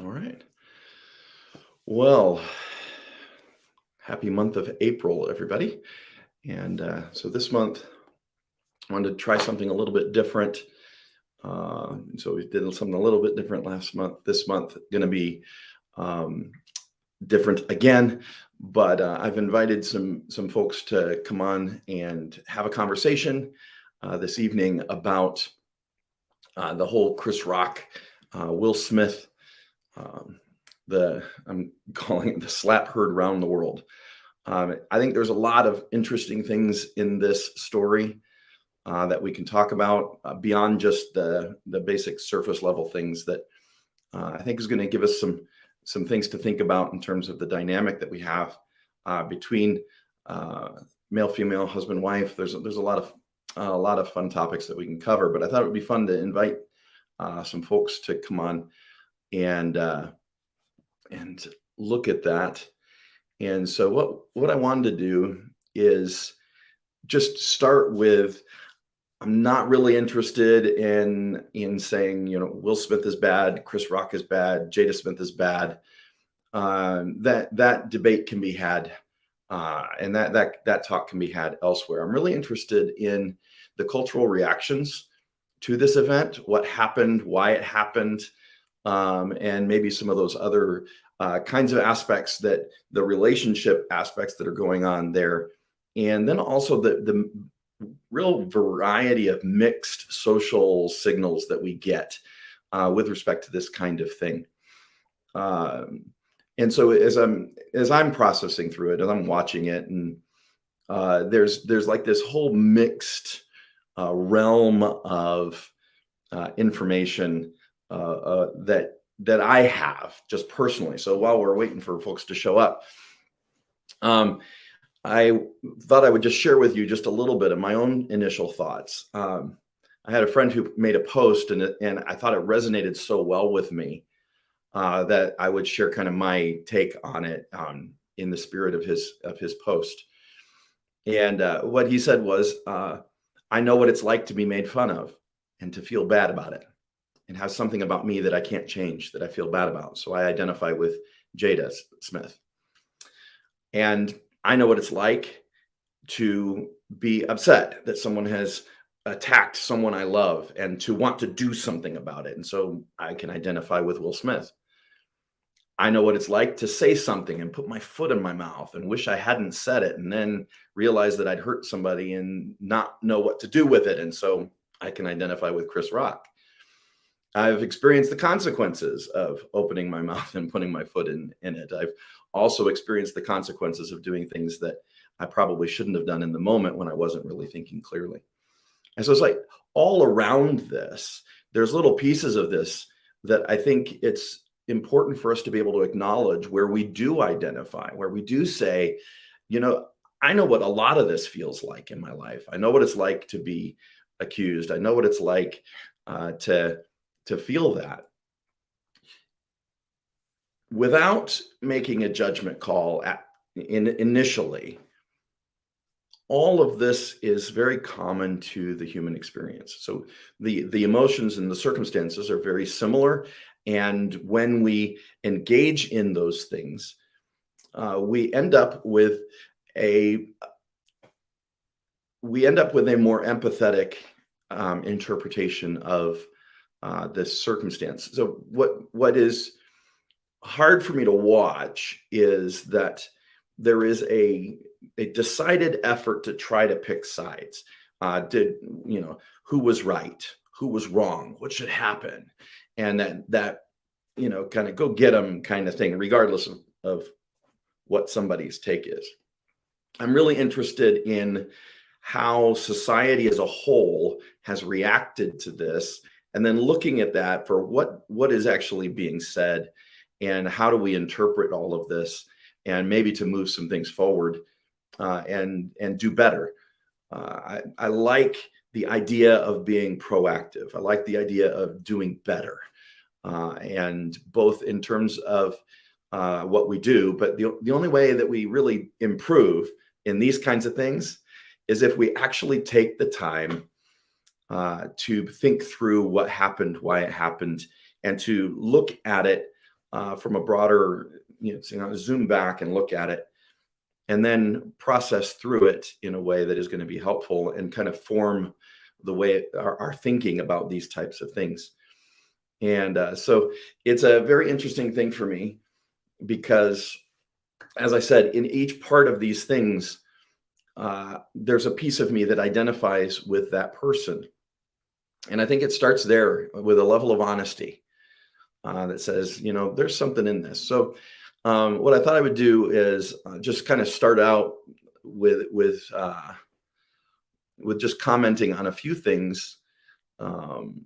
All right. Well, happy month of April, everybody. And so this month, I wanted to try something a little bit different. So we did something a little bit different last month. This month, going to be um, different again. But I've invited some folks to come on and have a conversation this evening about the whole Chris Rock, Will Smith, um, the I'm calling it the slap heard around the world. I think there's a lot of interesting things in this story that we can talk about beyond just the basic surface level things that I think is going to give us some things to think about in terms of the dynamic that we have between uh, male, female, husband, wife. There's a lot of fun topics that we can cover, but I thought it would be fun to invite some folks to come on and and look at that. And so what I wanted to do is just start with I'm not really interested in saying, Will Smith is bad, Chris Rock is bad, Jada Smith is bad. That debate can be had, and that talk can be had elsewhere. I'm really interested in the cultural reactions to this event, what happened, why it happened, and maybe some of those other kinds of aspects that the relationship aspects that are going on there. And then also the real variety of mixed social signals that we get with respect to this kind of thing. Um, and so as I'm processing through it, as I'm watching it, and there's like this whole mixed realm of information that I have just personally. So while we're waiting for folks to show up, um, I thought I would just share with you just a little bit of my own initial thoughts. I had a friend who made a post, and I thought it resonated so well with me that I would share kind of my take on it in the spirit of his post. And what he said was, "I know what it's like to be made fun of and to feel bad about it, and have something about me that I can't change that I feel bad about. So I identify with Jada Smith, and I know what it's like to be upset that someone has attacked someone I love and to want to do something about it. And so I can identify with Will Smith. I know what it's like to say something and put my foot in my mouth and wish I hadn't said it and then realize that I'd hurt somebody and not know what to do with it. And so I can identify with Chris Rock. I've experienced the consequences of opening my mouth and putting my foot in it. I've also experienced the consequences of doing things that I probably shouldn't have done in the moment when I wasn't really thinking clearly. And so it's like all around this, there's little pieces of this that I think it's important for us to be able to acknowledge where we do identify, where we do say, you know, I know what a lot of this feels like in my life. I know what it's like to be accused. I know what it's like to feel that without making a judgment call initially. All of this is very common to the human experience. So the emotions and the circumstances are very similar. And when we engage in those things, we end up with a more empathetic interpretation of this circumstance. So what is hard for me to watch is that there is a decided effort to try to pick sides. Did who was right, who was wrong, what should happen, and that kind of go get them kind of thing, regardless of what somebody's take is. I'm really interested in how society as a whole has reacted to this, and then looking at that for what is actually being said, and how do we interpret all of this, and maybe to move some things forward and do better. I like the idea of being proactive. I like the idea of doing better, and both in terms of what we do, but the only way that we really improve in these kinds of things is if we actually take the time to think through what happened, why it happened, and to look at it from a broader, zoom back and look at it, and then process through it in a way that is going to be helpful and kind of form the way our thinking about these types of things. And so it's a very interesting thing for me because, as I said, in each part of these things, there's a piece of me that identifies with that person. And I think it starts there with a level of honesty that says, there's something in this. So what I thought I would do is just kind of start out with just commenting on a few things. And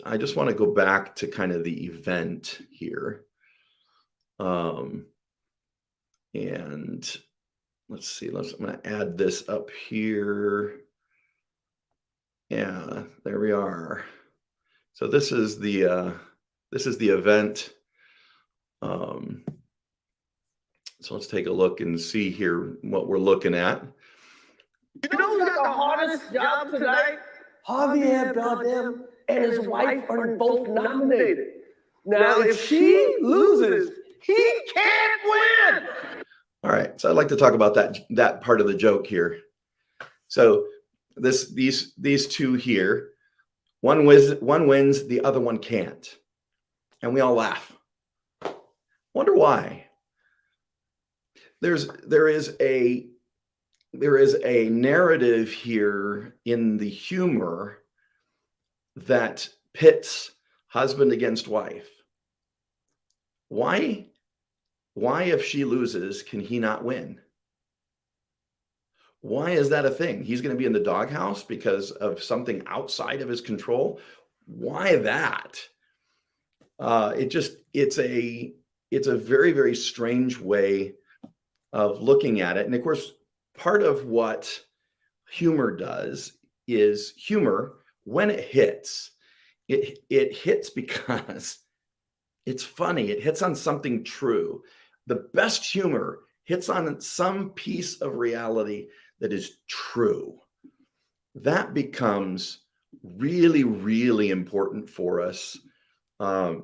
I just want to go back to kind of the event here. And let's see, I'm going to add this up here. Yeah, there we are. So this is the event. So let's take a look and see here what we're looking at. You know who's got the hardest job tonight? Javier Bardem and his wife are both nominated. Now, if she loses, he can't win. All right, so I'd like to talk about that part of the joke here. So these two here, one wins, the other one can't, and we all laugh. Wonder why. There is a narrative here in the humor that pits husband against wife. Why, if she loses, can he not win? Why is that a thing? He's going to be in the doghouse because of something outside of his control. Why that? It's a very, very strange way of looking at it. And of course, part of what humor does is humor, when it hits because it's funny. It hits on something true. The best humor hits on some piece of reality that is true. That becomes really, really important for us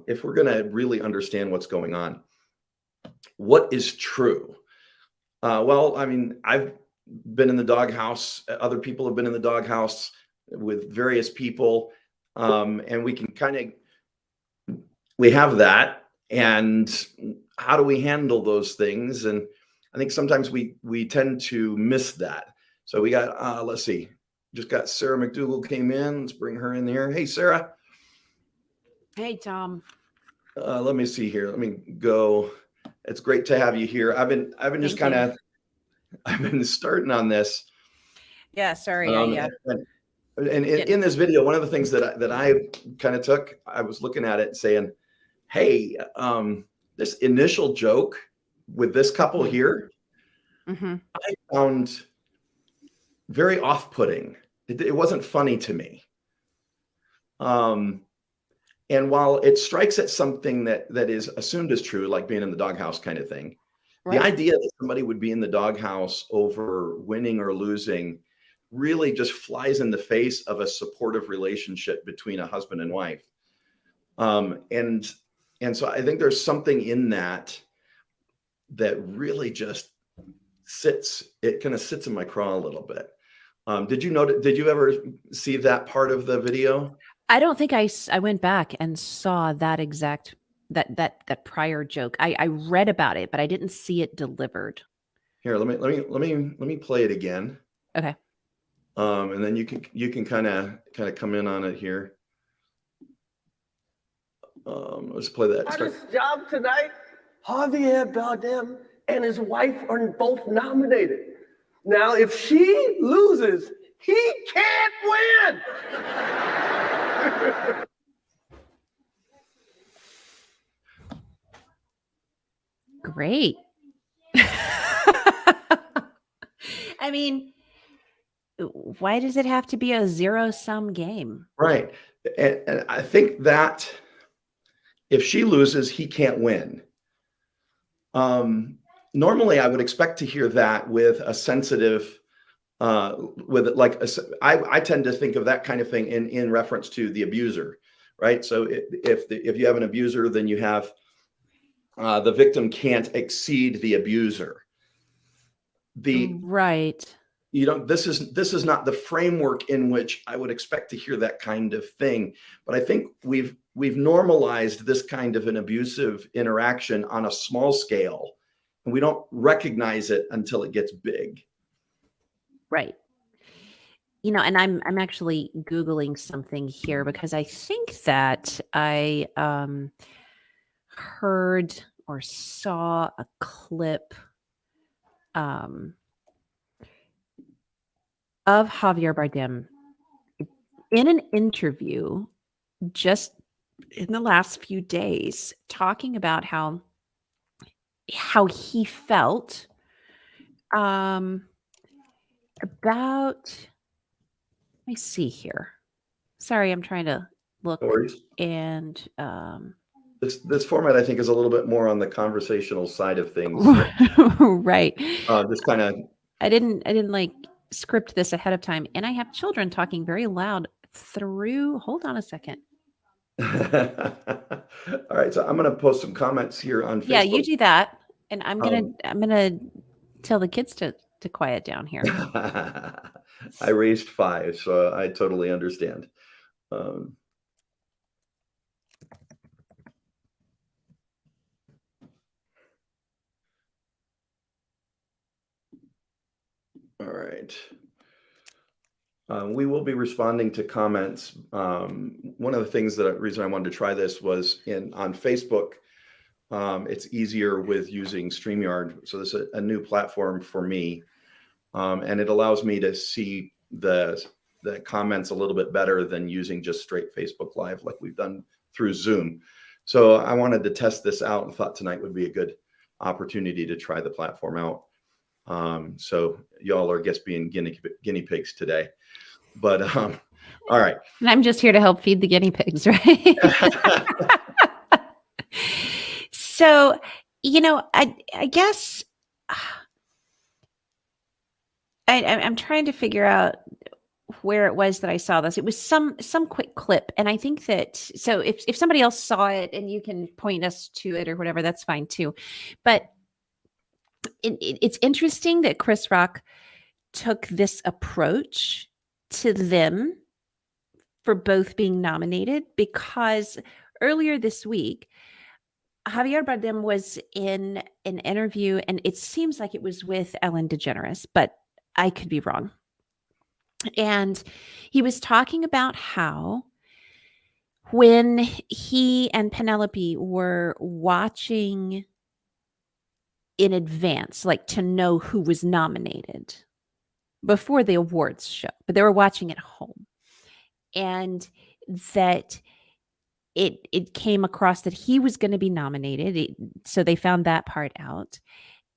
if we're going to really understand what's going on. What is true? Well, I mean, I've been in the doghouse. Other people have been in the doghouse with various people. And we can we have that. And how do we handle those things? And I think sometimes we tend to miss that. So we got, let's see, just got Sarah McDougall came in. Let's bring her in here. Hey, Sarah. Hey, Tom. Let me see here. Let me go. It's great to have you here. I've been just kind of, I've been starting on this. Yeah, sorry. And in this video, one of the things that I kind of took, I was looking at it saying, hey, this initial joke with this couple here, I found very off-putting. It wasn't funny to me. And while it strikes at something that is assumed as true, like being in the doghouse kind of thing, right, the idea that somebody would be in the doghouse over winning or losing really just flies in the face of a supportive relationship between a husband and wife. And so I think there's something in that really just kind of sits in my craw a little bit. Did you ever see that part of the video? I don't think I went back and saw that exact, that prior joke. I read about it, but I didn't see it delivered. Here, let me play it again. Okay. And then you can kind of come in on it here. Let's play that. Hardest job tonight. Javier Bardem and his wife are both nominated. Now, if she loses, he can't win. Great. I mean, why does it have to be a zero-sum game? Right. And I think that if she loses, he can't win. Normally, I would expect to hear that with a sensitive, I tend to think of that kind of thing in reference to the abuser, right? So if you have an abuser, then you have the victim can't exceed the abuser. Right. This is not the framework in which I would expect to hear that kind of thing. But I think we've normalized this kind of an abusive interaction on a small scale, and we don't recognize it until it gets big. Right. And I'm actually Googling something here because I think that I heard or saw a clip um, of Javier Bardem in an interview just in the last few days, talking about how he felt about. Let me see here. Sorry, I'm trying to look No worries. and This format, I think, is a little bit more on the conversational side of things. right. Just kind of. I didn't like script this ahead of time, and I have children talking very loud through. Hold on a second. All right, so I'm going to post some comments here on Facebook. Yeah, you do that, and I'm gonna tell the kids to quiet down here. I raised 5, so I totally understand. All right. We will be responding to comments. One of the things reason I wanted to try this was on Facebook. It's easier with using StreamYard. So this is a new platform for me. And it allows me to see the comments a little bit better than using just straight Facebook Live like we've done through Zoom. So I wanted to test this out and thought tonight would be a good opportunity to try the platform out. So y'all are being guinea pigs today. But all right. And I'm just here to help feed the guinea pigs, right? So, I guess I'm trying to figure out where it was that I saw this. It was some quick clip, and I think that so if somebody else saw it and you can point us to it or whatever, that's fine too. But it's interesting that Chris Rock took this approach to them for both being nominated, because earlier this week, Javier Bardem was in an interview, and it seems like it was with Ellen DeGeneres, but I could be wrong. And he was talking about how when he and Penelope were watching in advance, like to know who was nominated before the awards show, but they were watching at home, and that it came across that he was going to be nominated. So they found that part out.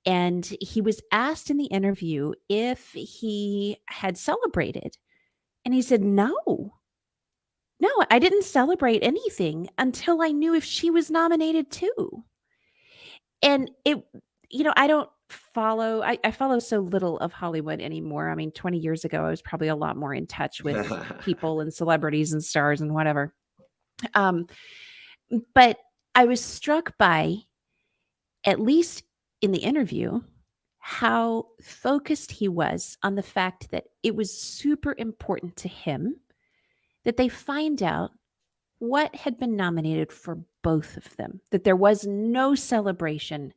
And he was asked in the interview if he had celebrated. And he said, no, I didn't celebrate anything until I knew if she was nominated too. And I don't follow, I follow so little of Hollywood anymore. I mean, 20 years ago, I was probably a lot more in touch with people and celebrities and stars and whatever. But I was struck by, at least in the interview, how focused he was on the fact that it was super important to him that they find out what had been nominated for both of them, that there was no celebration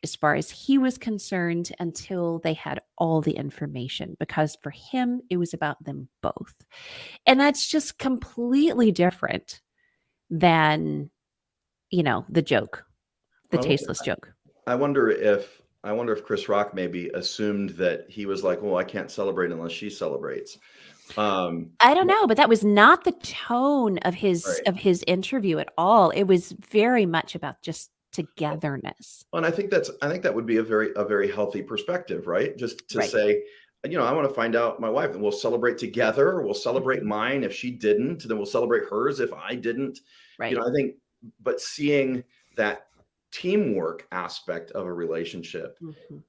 as far as he was concerned until they had all the information, because for him, it was about them both. And that's just completely different than, the joke, the tasteless joke. I wonder if Chris Rock maybe assumed that he was like, well, I can't celebrate unless she celebrates. I don't know, but that was not the tone of his interview at all. It was very much about just togetherness. Well, and I think that would be a very healthy perspective, right? Just to say, I want to find out my wife, and we'll celebrate together. We'll celebrate mine if she didn't, then we'll celebrate hers if I didn't. Right. I think, but seeing that teamwork aspect of a relationship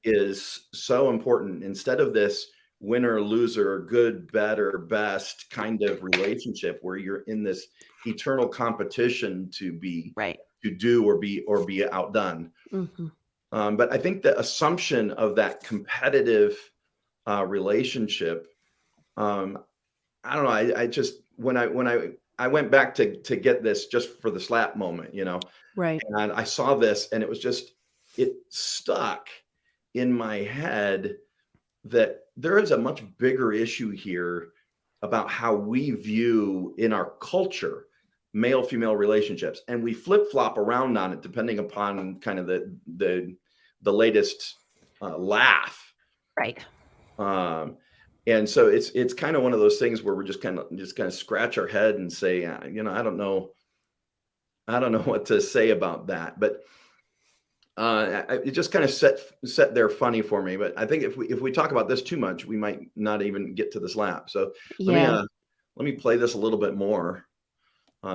is so important. Instead of this winner, loser, good, better, best kind of relationship where you're in this eternal competition to Right. do or be outdone. Mhm. But I think the assumption of that competitive relationship, I don't know. I just when I went back to get this just for the slap moment, Right. and I saw this, and it stuck in my head that there is a much bigger issue here about how we view in our culture male female relationships, and we flip flop around on it depending upon kind of the latest laugh. Right. And so it's kind of one of those things where we're just kind of scratch our head and say, I don't know what to say about that. But it just kind of set there funny for me. But I think if we talk about this too much, we might not even get to this lap. So Yeah. let me play this a little bit more.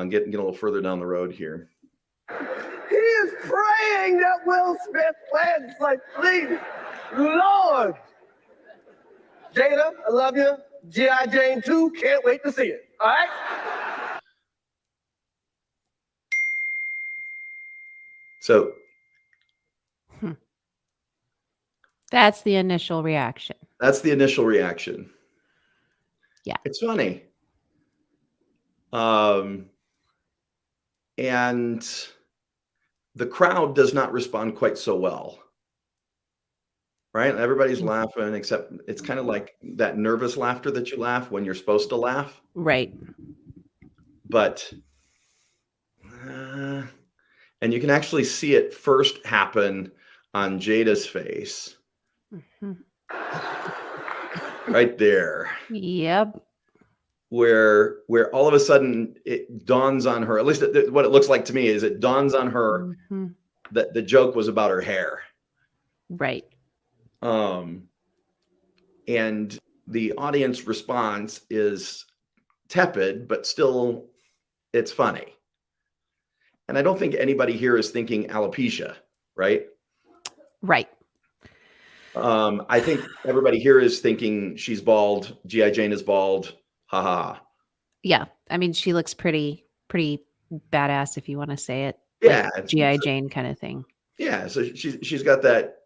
Get a little further down the road here. He is praying that Will Smith wins. Like, please, Lord. Jada, I love you. G.I. Jane 2, can't wait to see it. All right? So That's the initial reaction. that's the initial reaction. Yeah. It's funny. And the crowd does not respond quite so well. Right? Everybody's laughing, except it's kind of like that nervous laughter that you laugh when you're supposed to laugh. Right. But, and you can actually see it first happen on Jada's face. Mhm. Right there. Yep. Where all of a sudden it dawns on her, at least what it looks like to me is it dawns on her Mhm. that the joke was about her hair. Right. And the audience response is tepid, but still it's funny. And I don't think anybody here is thinking alopecia, right? Right. I think everybody here is thinking she's bald. G.I. Jane is bald. Ha ha. Yeah. I mean, she looks pretty badass, if you want to say it. Yeah. Like G.I. Jane kind of thing. Yeah. So she's got that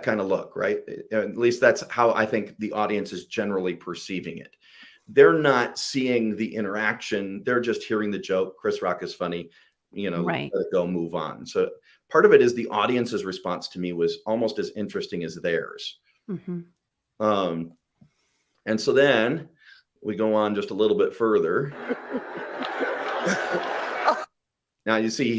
kind of look, right? At least that's how I think the audience is generally perceiving it. They're not seeing the interaction. They're just hearing the joke. Chris Rock is funny, Right. let it go, move on. So part of it is the audience's response to me was almost as interesting as theirs. Mm-hmm. And so then we go on just a little bit further. Now you see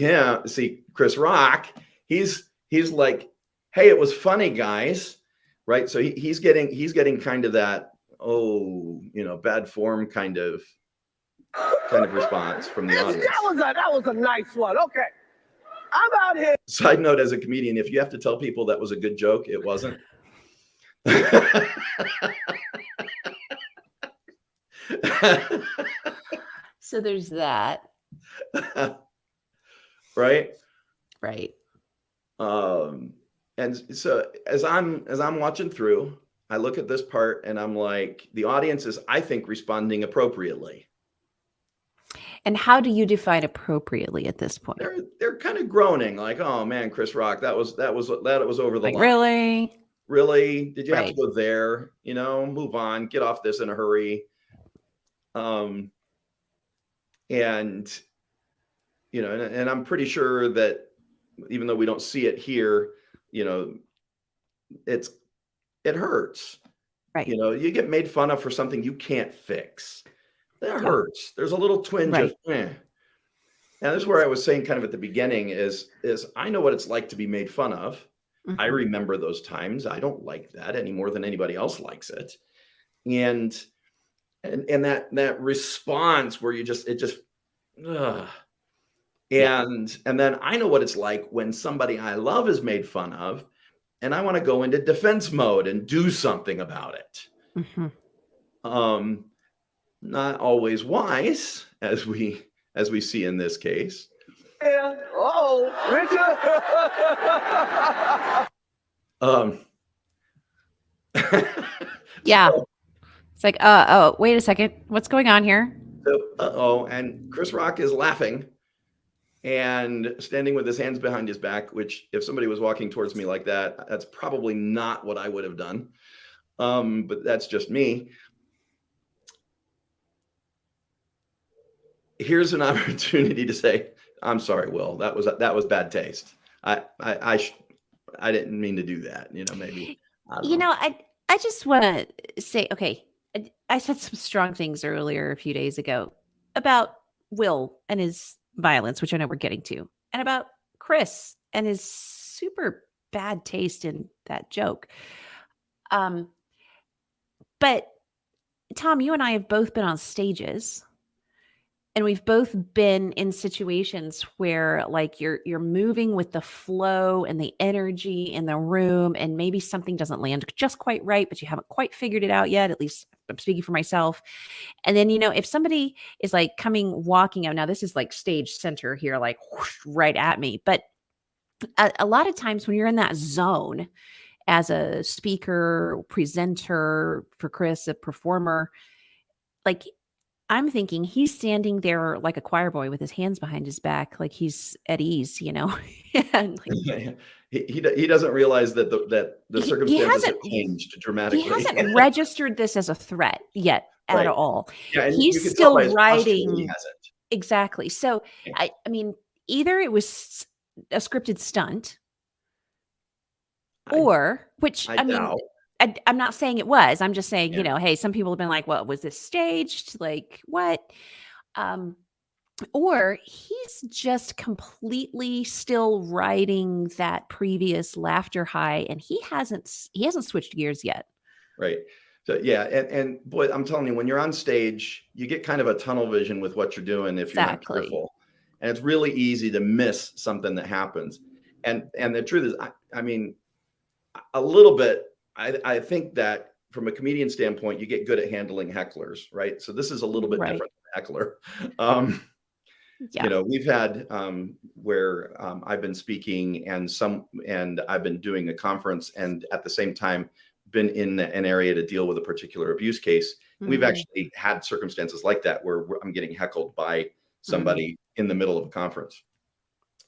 Chris Rock, he's like, hey, it was funny, guys. Right. So he's getting kind of that, bad form kind of response from the audience. That was a nice one. Okay. I'm out here. Side note, as a comedian, if you have to tell people that was a good joke, it wasn't. So there's that. Right. Right. And so as I'm watching through, I look at this part and I'm like, the audience is, I think, responding appropriately. And how do you define appropriately at this point? They're kind of groaning, like, "Oh man, Chris Rock, that was over the Like, line. Really? Did you have to Right. go there? Move on, get off this in a hurry." And and I'm pretty sure that even though we don't see it here, it hurts. Right. You get made fun of for something you can't fix. That hurts. There's a little twinge Right. of, eh. Now, this is where I was saying kind of at the beginning is I know what it's like to be made fun of. Mhm. I remember those times. I don't like that any more than anybody else likes it. And that response where it just, ugh. And then I know what it's like when somebody I love is made fun of, and I want to go into defense mode and do something about it. Mm-hmm. Not always wise, as we see in this case. Yeah. Oh, Richard. Yeah. So, It's like, oh, wait a second. What's going on here? and Chris Rock is laughing and standing with his hands behind his back, which if somebody was walking towards me like that, that's probably not what I would have done. But that's just me. Here's an opportunity to say, I'm sorry, Will, that was bad taste. I didn't mean to do that. Maybe. I don't know. I just want to say, okay, I said some strong things earlier a few days ago about Will and his violence, which I know we're getting to, and about Chris and his super bad taste in that joke. But Tom, you and I have both been on stages, and we've both been in situations where like you're moving with the flow and the energy in the room, and maybe something doesn't land just quite right, but you haven't quite figured it out yet. At least I'm speaking for myself. And then, if somebody is like walking out, now this is like stage center here, like whoosh, right at me. But a lot of times when you're in that zone as a speaker, presenter, for Chris, a performer, like I'm thinking he's standing there like a choir boy with his hands behind his back, like he's at ease, and like, He doesn't realize that the he circumstances have hasn't changed he dramatically. hasn't registered this as a threat yet at Right. all. Yeah, and you He's can tell still by his posture that he riding hasn't. exactly. So Yeah. I mean, either it was a scripted stunt, I or which I I mean, doubt. I'm not saying it was. I'm just saying, Yeah. hey, some people have been like, "Well, was this staged? Like what?" Um, Or he's just completely still riding that previous laughter high, and he hasn't switched gears yet. Right. So yeah, and boy, I'm telling you, when you're on stage, you get kind of a tunnel vision with what you're doing if you're not Exactly. careful. And it's really easy to miss something that happens. And the truth is, I mean, a little bit, I think that from a comedian standpoint, you get good at handling hecklers, right? So this is a little bit Right. different than a heckler. Um, Yeah. We've had where I've been speaking and I've been doing a conference and at the same time been in an area to deal with a particular abuse case. We've Mhm. actually had circumstances like that where I'm getting heckled by Mhm. somebody in the middle of a conference.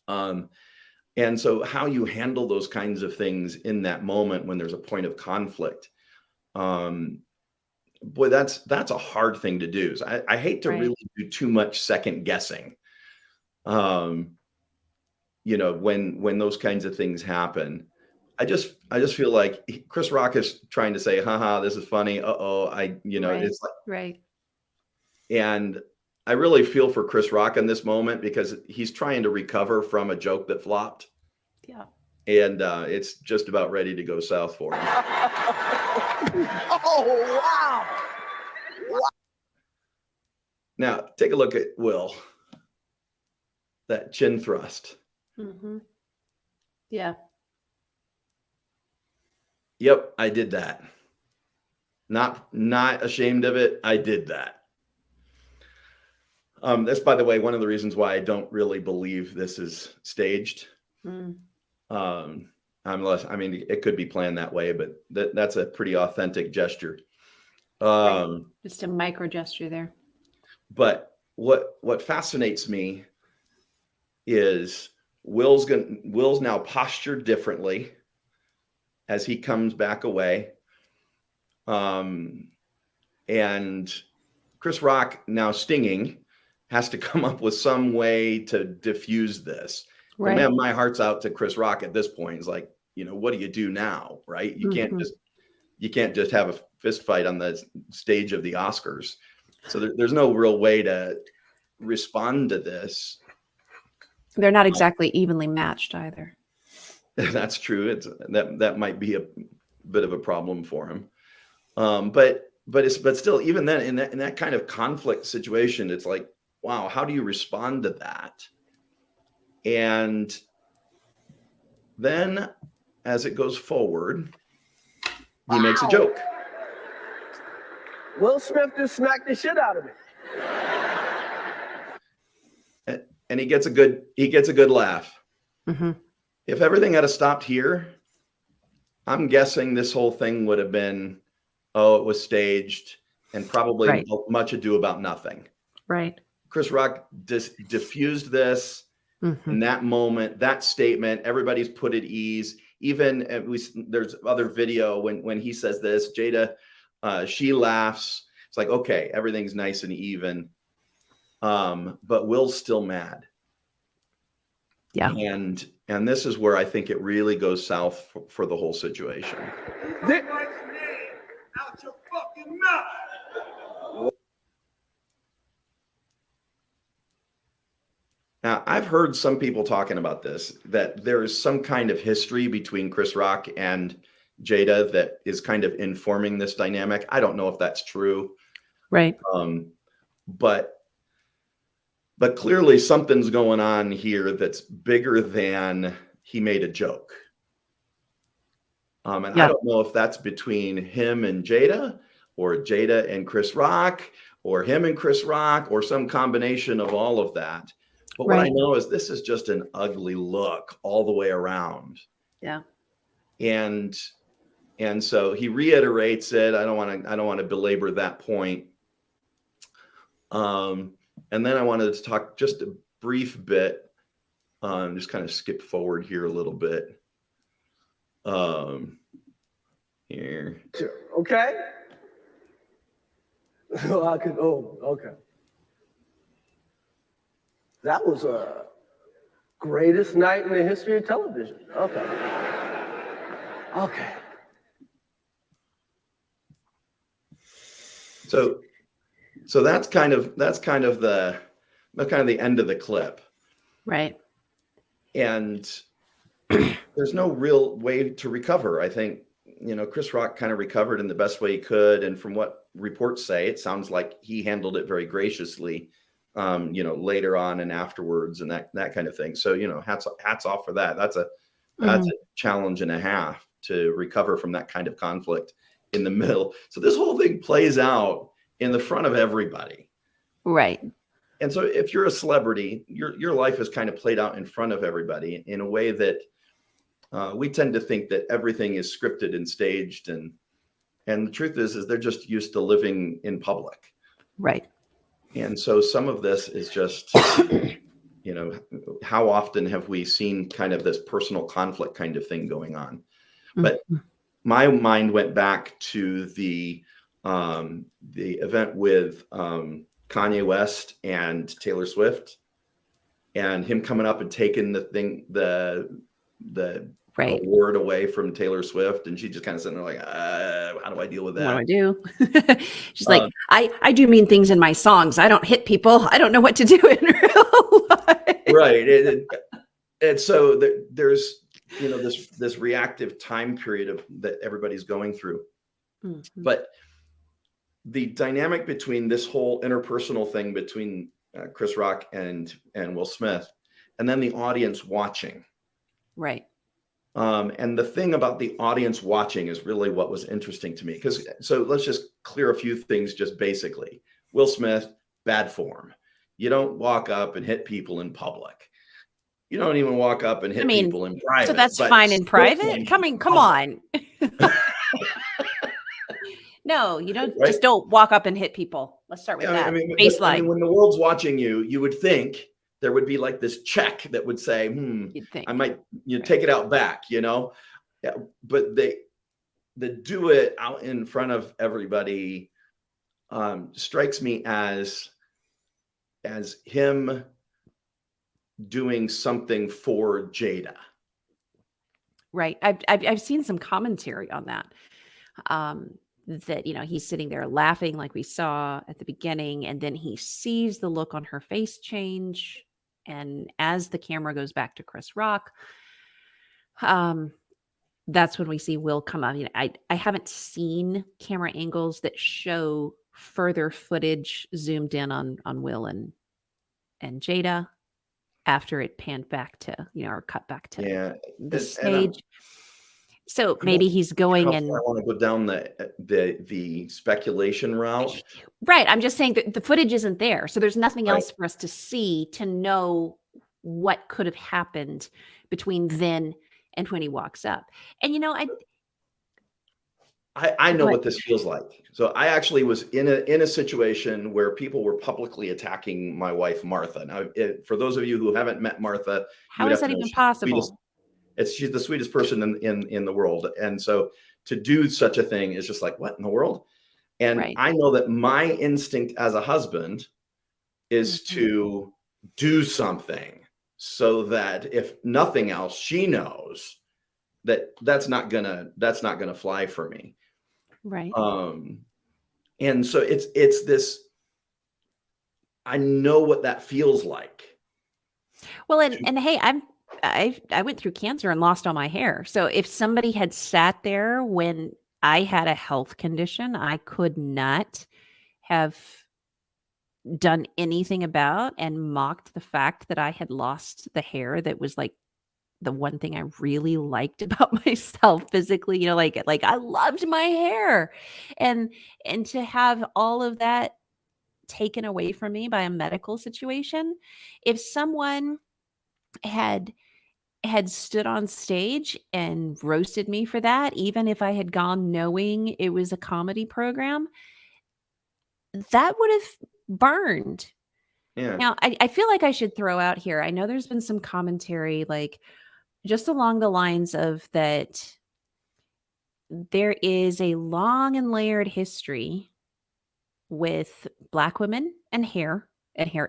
And so how you handle those kinds of things in that moment when there's a point of conflict, um, boy, that's a hard thing to do. So I hate to Right. really do too much second guessing. Um, when those kinds of things happen, I just feel like Chris Rock is trying to say, haha, this is funny. Uh-oh. Right. It's like, Right. and I really feel for Chris Rock in this moment because he's trying to recover from a joke that flopped. Yeah. And it's just about ready to go south for him. Oh, wow. Now, take a look at Will. That chin thrust. Mhm. Yeah. Yep, I did that. Not ashamed of it. I did that. That's, by the way, one of the reasons why I don't really believe this is staged. Mm. Unless, I mean, it could be planned that way, but that's a pretty authentic gesture. Right. Just a micro gesture there. But what fascinates me is Will's now postured differently as he comes back away. And Chris Rock, now stinging, has to come up with some way to diffuse this. But Right. man, my heart's out to Chris Rock at this point. It's like, what do you do now, right? You can't just have a fist fight on the stage of the Oscars. So there's no real way to respond to this. They're not exactly evenly matched either. That's true. That might be a bit of a problem for him. But still, even then, in that kind of conflict situation, it's like, wow, how do you respond to that? And then, as it goes forward, he makes a joke. Will Smith just smacked the shit out of me. And he gets a good laugh. Mm-hmm. If everything had stopped here, I'm guessing this whole thing would have been oh, it was staged, and probably Right. much ado about nothing. Right. Chris Rock diffused this in that moment, that statement. Everybody's put at ease. Even there's other video when he says this, Jada, she laughs. It's like, okay, everything's nice and even. But Will's still mad. Yeah. And this is where I think it really goes south for the whole situation. Th- Out your fucking mouth. Now, I've heard some people talking about this, that there is some kind of history between Chris Rock and Jada that is kind of informing this dynamic. I don't know if that's true. Right. But clearly something's going on here that's bigger than he made a joke. And I don't know if that's between him and Jada, or Jada and Chris Rock, or him and Chris Rock, or some combination of all of that. But what I know is this is just an ugly look all the way around. Yeah. And so he reiterates it. I don't want to belabor that point. And then I wanted to talk just a brief bit, just kind of skip forward here a little bit. Here. Okay. Okay. That was a greatest night in the history of television. Okay. So that's kind of the end of the clip. Right. And there's no real way to recover. I think, Chris Rock kind of recovered in the best way he could. And from what reports say, it sounds like he handled it very graciously, later on and afterwards and that kind of thing. So, hats off for that. That's a challenge and a half to recover from that kind of conflict in the middle. So this whole thing plays out in the front of everybody. Right. And so if you're a celebrity, your life is kind of played out in front of everybody in a way that we tend to think that everything is scripted and staged. And the truth is they're just used to living in public. Right. And so some of this is just, how often have we seen kind of this personal conflict kind of thing going on? But my mind went back to the event with Kanye West and Taylor Swift, and him coming up and taking the award away from Taylor Swift, and she just kind of sitting there like, how do I deal with that? What do I do? She's like, I do mean things in my songs. I don't hit people. I don't know what to do in real life. Right. And so there's this reactive time period that everybody's going through. But the dynamic between this whole interpersonal thing between Chris Rock and Will Smith, and then the audience watching. Right. And the thing about the audience watching is really what was interesting to me. So let's just clear a few things just basically. Will Smith, bad form. You don't walk up and hit people in public. You don't even walk up and hit people in private. So that's fine in private? Come on. No, you don't just don't walk up and hit people. Let's start with that. Baseline. When the world's watching you would think there would be like this check that would say, You'd think. I might take it out back, Yeah, but they do it out in front of everybody. Strikes me as him doing something for Jada. Right. I've seen some commentary on that. That, he's sitting there laughing like we saw at the beginning, and then he sees the look on her face change. And as the camera goes back to Chris Rock, that's when we see Will come up. I haven't seen camera angles that show further footage zoomed in on Will and Jada after it panned back to, or cut back to the stage. So maybe he's going and I want to go down the speculation route. Right. I'm just saying that the footage isn't there. So there's nothing else for us to see to know what could have happened between then and when he walks up. And I know But what this feels like. So I actually was in a situation where people were publicly attacking my wife, Martha. Now, for those of you who haven't met Martha, you how would is have to that know even she's the sweetest. possible? She's the sweetest person in the world. And so to do such a thing is just like, what in the world? And Right. I know that my instinct as a husband is Mhm. to do something so that if nothing else, she knows that that's not gonna fly for me. Right. Um, and so it's this. I know what that feels like. Well, and hey, I went through cancer and lost all my hair. So if somebody had sat there when I had a health condition I could not have done anything about and mocked the fact that I had lost the hair that was like the one thing I really liked about myself physically, like I loved my hair. And and to have all of that taken away from me by a medical situation, if someone had stood on stage and roasted me for that, even if I had gone knowing it was a comedy program, that would have burned. Yeah, Now, I feel like I should throw out here. I know there's been some commentary, like just along the lines of that there is a long and layered history with Black women and hair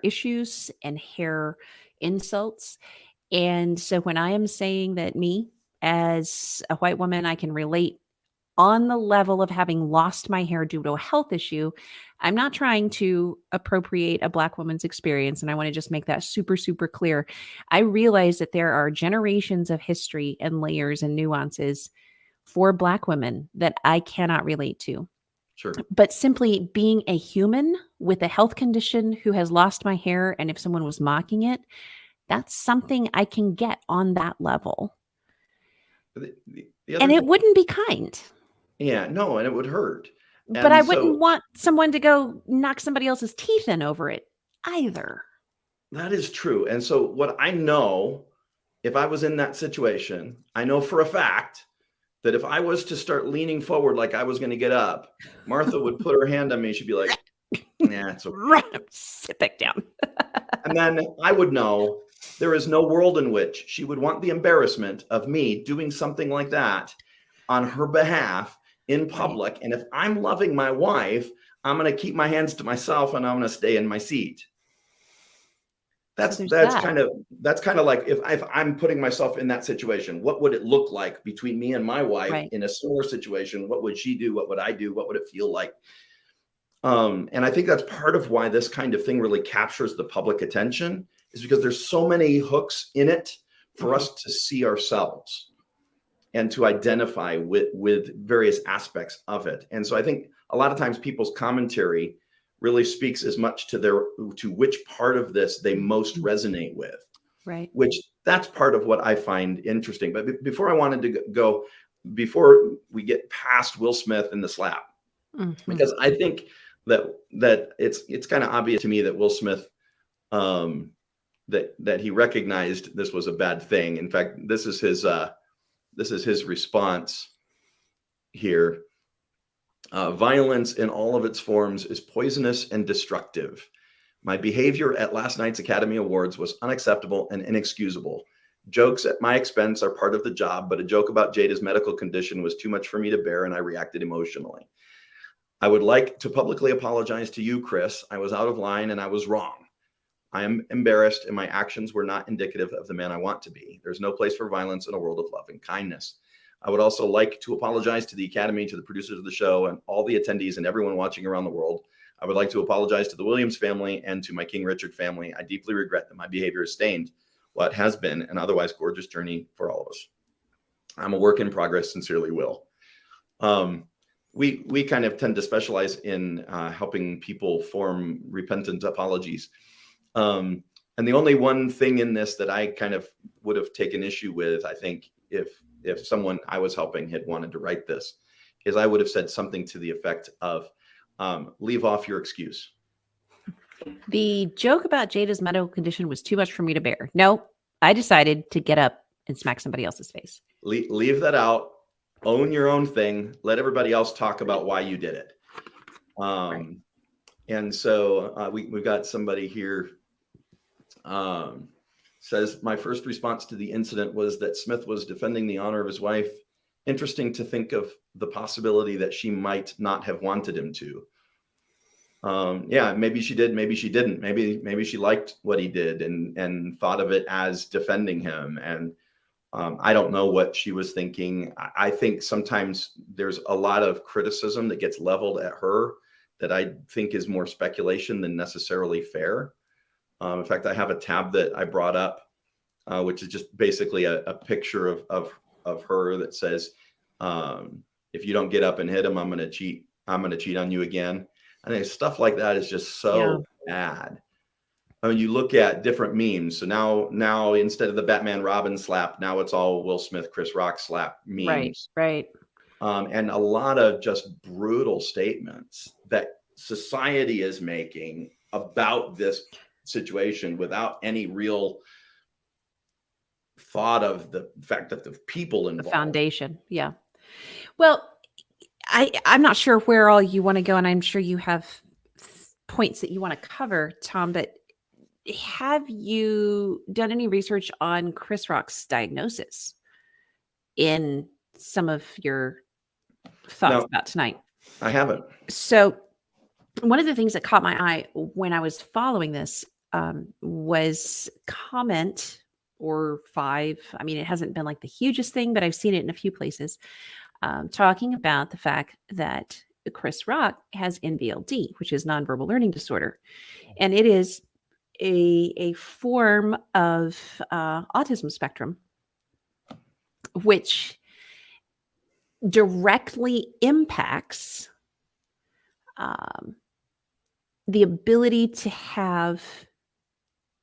issues and hair insults. And so when I am saying that me as a white woman, I can relate on the level of having lost my hair due to a health issue, I'm not trying to appropriate a Black woman's experience. And I want to just make that super, super clear. I realize that there are generations of history and layers and nuances for Black women that I cannot relate to. sure. But simply being a human with a health condition who has lost my hair, and if someone was mocking it, that's something I can get on that level. The And other, it wouldn't be kind. yeah, no, and it would hurt. But I And wouldn't so want someone to go knock somebody else's teeth in over it either. that is true. And so what I know, if I was in that situation, I know for a fact that if I was to start leaning forward like I was going to get up, Martha would put her hand on me. She'd be like, "Nah, it's okay." Sit back down. And then I would know there is no world in which she would want the embarrassment of me doing something like that on her behalf in Right. public. And if I'm loving my wife, I'm going to keep my hands to myself and I'm going to stay in my seat. So That's there's that's that. kind of that's kind of like if I'm putting myself in that situation, what would it look like between me and my wife Right. in a similar situation? What would she do? What would I do? What would it feel like? And I think that's part of why this kind of thing really captures the public attention is because there's so many hooks in it for Mhm. us to see ourselves and to identify with various aspects of it. And so I think a lot of times people's commentary really speaks as much to which part of this they most Mhm. resonate with, Right. which that's part of what I find interesting. But before I wanted to go, before we get past Will Smith and the slap, Mhm. because I think that it's kind of obvious to me that Will Smith um, that he recognized this was a bad thing. In fact, this is his response here. Violence in all of its forms is poisonous and destructive. My behavior at last night's Academy Awards was unacceptable and inexcusable. Jokes at my expense are part of the job, but a joke about Jada's medical condition was too much for me to bear, and I reacted emotionally. I would like to publicly apologize to you, Chris. I was out of line and I was wrong. I am embarrassed, and my actions were not indicative of the man I want to be. There's no place for violence in a world of love and kindness. I would also like to apologize to the Academy, to the producers of the show, and all the attendees and everyone watching around the world. I would like to apologize to the Williams family and to my King Richard family. I deeply regret that my behavior has stained what has been an otherwise gorgeous journey for all of us. I'm a work in progress. Sincerely, Will. We kind of tend to specialize in helping people form repentant apologies. And the only one thing in this that I kind of would have taken issue with, I think, if someone I was helping had wanted to write this, is I would have said something to the effect of, leave off your excuse. The joke about Jada's medical condition was too much for me to bear. No, I decided to get up and smack somebody else's face. Leave that out. own your own thing. Let everybody else talk about why you did it. And so we've got somebody here says, my first response to the incident was that Smith was defending the honor of his wife. Interesting to think of the possibility that she might not have wanted him to. Yeah, maybe she did, maybe she didn't. Maybe she liked what he did and thought of it as defending him. And I don't know what she was thinking. I think sometimes there's a lot of criticism that gets leveled at her that I think is more speculation than necessarily fair. In fact, I have a tab that I brought up, which is just basically a picture of her that says, if you don't get up and hit him, I'm going to cheat. I'm going to cheat on you again. I think stuff like that is just so bad. I mean, you look at different memes. So now instead of the Batman Robin slap, now it's all Will Smith, Chris Rock slap memes. Right. And a lot of just brutal statements that society is making about this situation without any real thought of the fact that the people involved. The foundation. Yeah. Well, I'm not sure where all you want to go, and I'm sure you have points that you want to cover, Tom, but have you done any research on Chris Rock's diagnosis in some of your thoughts about tonight? I haven't. So one of the things that caught my eye when I was following this was comment or 5. I mean, it hasn't been like the hugest thing, but I've seen it in a few places, talking about the fact that Chris Rock has NVLD, which is nonverbal learning disorder. And it is a form of autism spectrum, which directly impacts the ability to have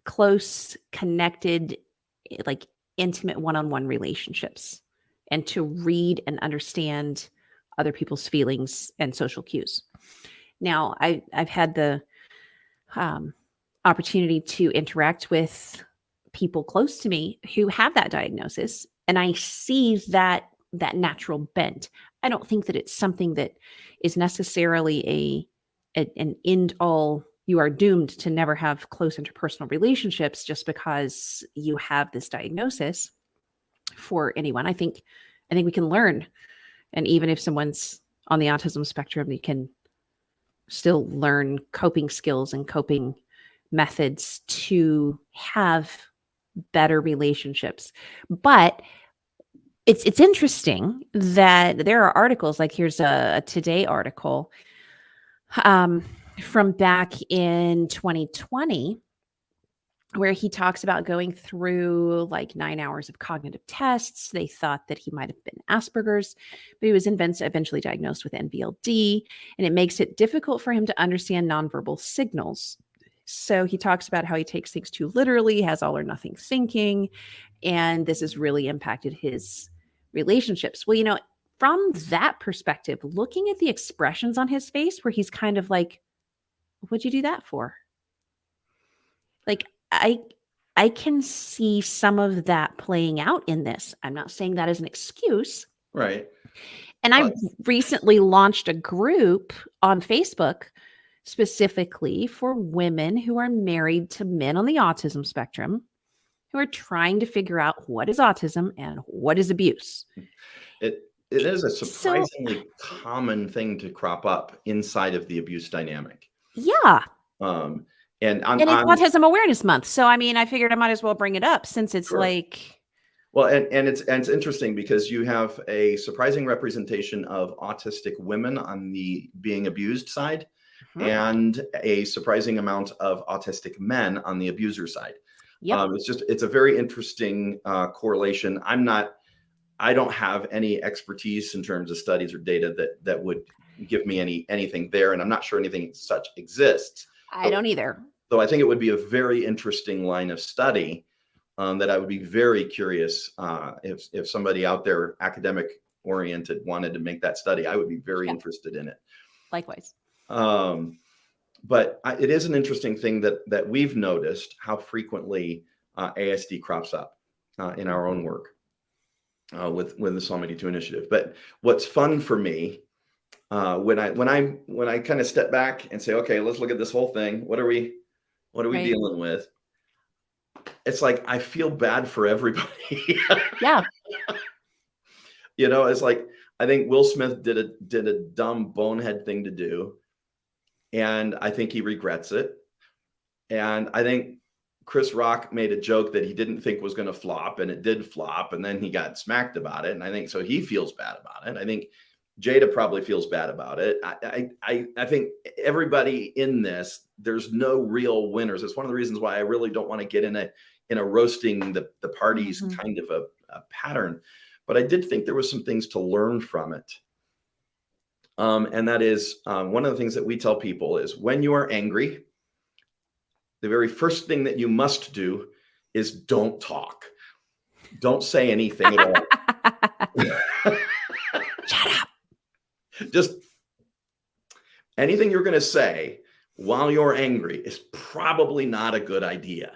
close, connected, like intimate one-on-one relationships and to read and understand other people's feelings and social cues. Now, I've had the opportunity to interact with people close to me who have that diagnosis, and I see that natural bent. I don't think that it's something that is necessarily an end all. You are doomed to never have close interpersonal relationships just because you have this diagnosis for anyone. I think we can learn. And even if someone's on the autism spectrum, you can still learn coping skills and coping methods to have better relationships. But it's interesting that there are articles, like here's a Today article from back in 2020, where he talks about going through like 9 hours of cognitive tests. They thought that he might have been Asperger's, but he was eventually diagnosed with NVLD, and it makes it difficult for him to understand nonverbal signals. So he talks about how he takes things too literally, has all or nothing thinking, and this has really impacted his relationships. Well, you know, from that perspective, looking at the expressions on his face where he's kind of like, what'd you do that for? Like, I can see some of that playing out in this. I'm not saying that as an excuse. Right. And I recently launched a group on Facebook specifically for women who are married to men on the autism spectrum who are trying to figure out what is autism and what is abuse. It is a surprisingly common thing to crop up inside of the abuse dynamic. Yeah. And it's Autism Awareness Month. So, I mean, I figured I might as well bring it up since it's like. Well, and it's interesting because you have a surprising representation of autistic women on the being abused side, and a surprising amount of autistic men on the abuser side. Yep. It's a very interesting correlation. I don't have any expertise in terms of studies or data that would give me anything there, and I'm not sure anything such exists. I don't either. So I think it would be a very interesting line of study that I would be very curious if somebody out there, academic oriented, wanted to make that study. I would be very interested in it. Likewise. But it is an interesting thing that we've noticed how frequently ASD crops up in our own work. with the Psalm 82 initiative. But what's fun for me when I kind of step back and say, okay, let's look at this whole thing. What are we Right. dealing with? It's like I feel bad for everybody. Yeah. It's like I think Will Smith did a dumb bonehead thing to do, and I think he regrets it. And I think Chris Rock made a joke that he didn't think was going to flop, and it did flop, and then he got smacked about it. And I think so he feels bad about it. I think Jada probably feels bad about it. I think everybody in this, there's no real winners. It's one of the reasons why I really don't want to get in a roasting the parties kind of a pattern. But I did think there was some things to learn from it. And that is one of the things that we tell people is when you are angry, the very first thing that you must do is don't talk. Don't say anything at all. Shut up. Just anything you're going to say while you're angry is probably not a good idea.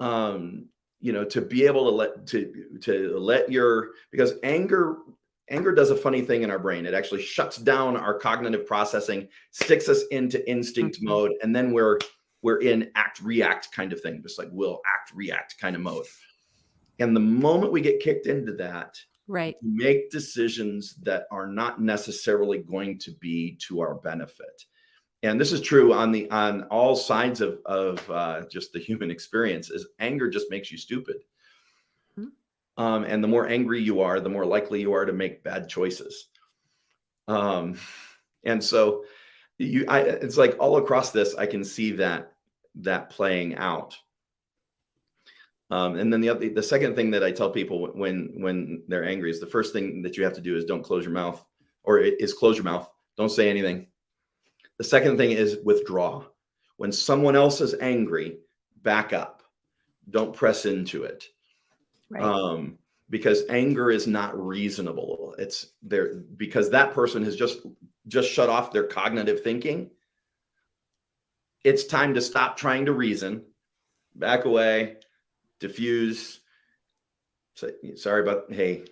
To be able to let because anger does a funny thing in our brain. It actually shuts down our cognitive processing, sticks us into instinct mode, and then we're in act react kind of thing, just like will act react kind of mode. And the moment we get kicked into that, Right. make decisions that are not necessarily going to be to our benefit. And this is true on all sides of just the human experience. Is anger just makes you stupid. And the more angry you are, the more likely you are to make bad choices. And so it's like all across this, I can see that playing out. And then the second thing that I tell people when they're angry is the first thing that you have to do is don't close your mouth, or is close your mouth. Don't say anything. The second thing is withdraw. When someone else is angry, back up. Don't press into it. Right. Because anger is not reasonable. It's there because that person has just shut off their cognitive thinking. It's time to stop trying to reason, back away, diffuse. Say, sorry, but hey,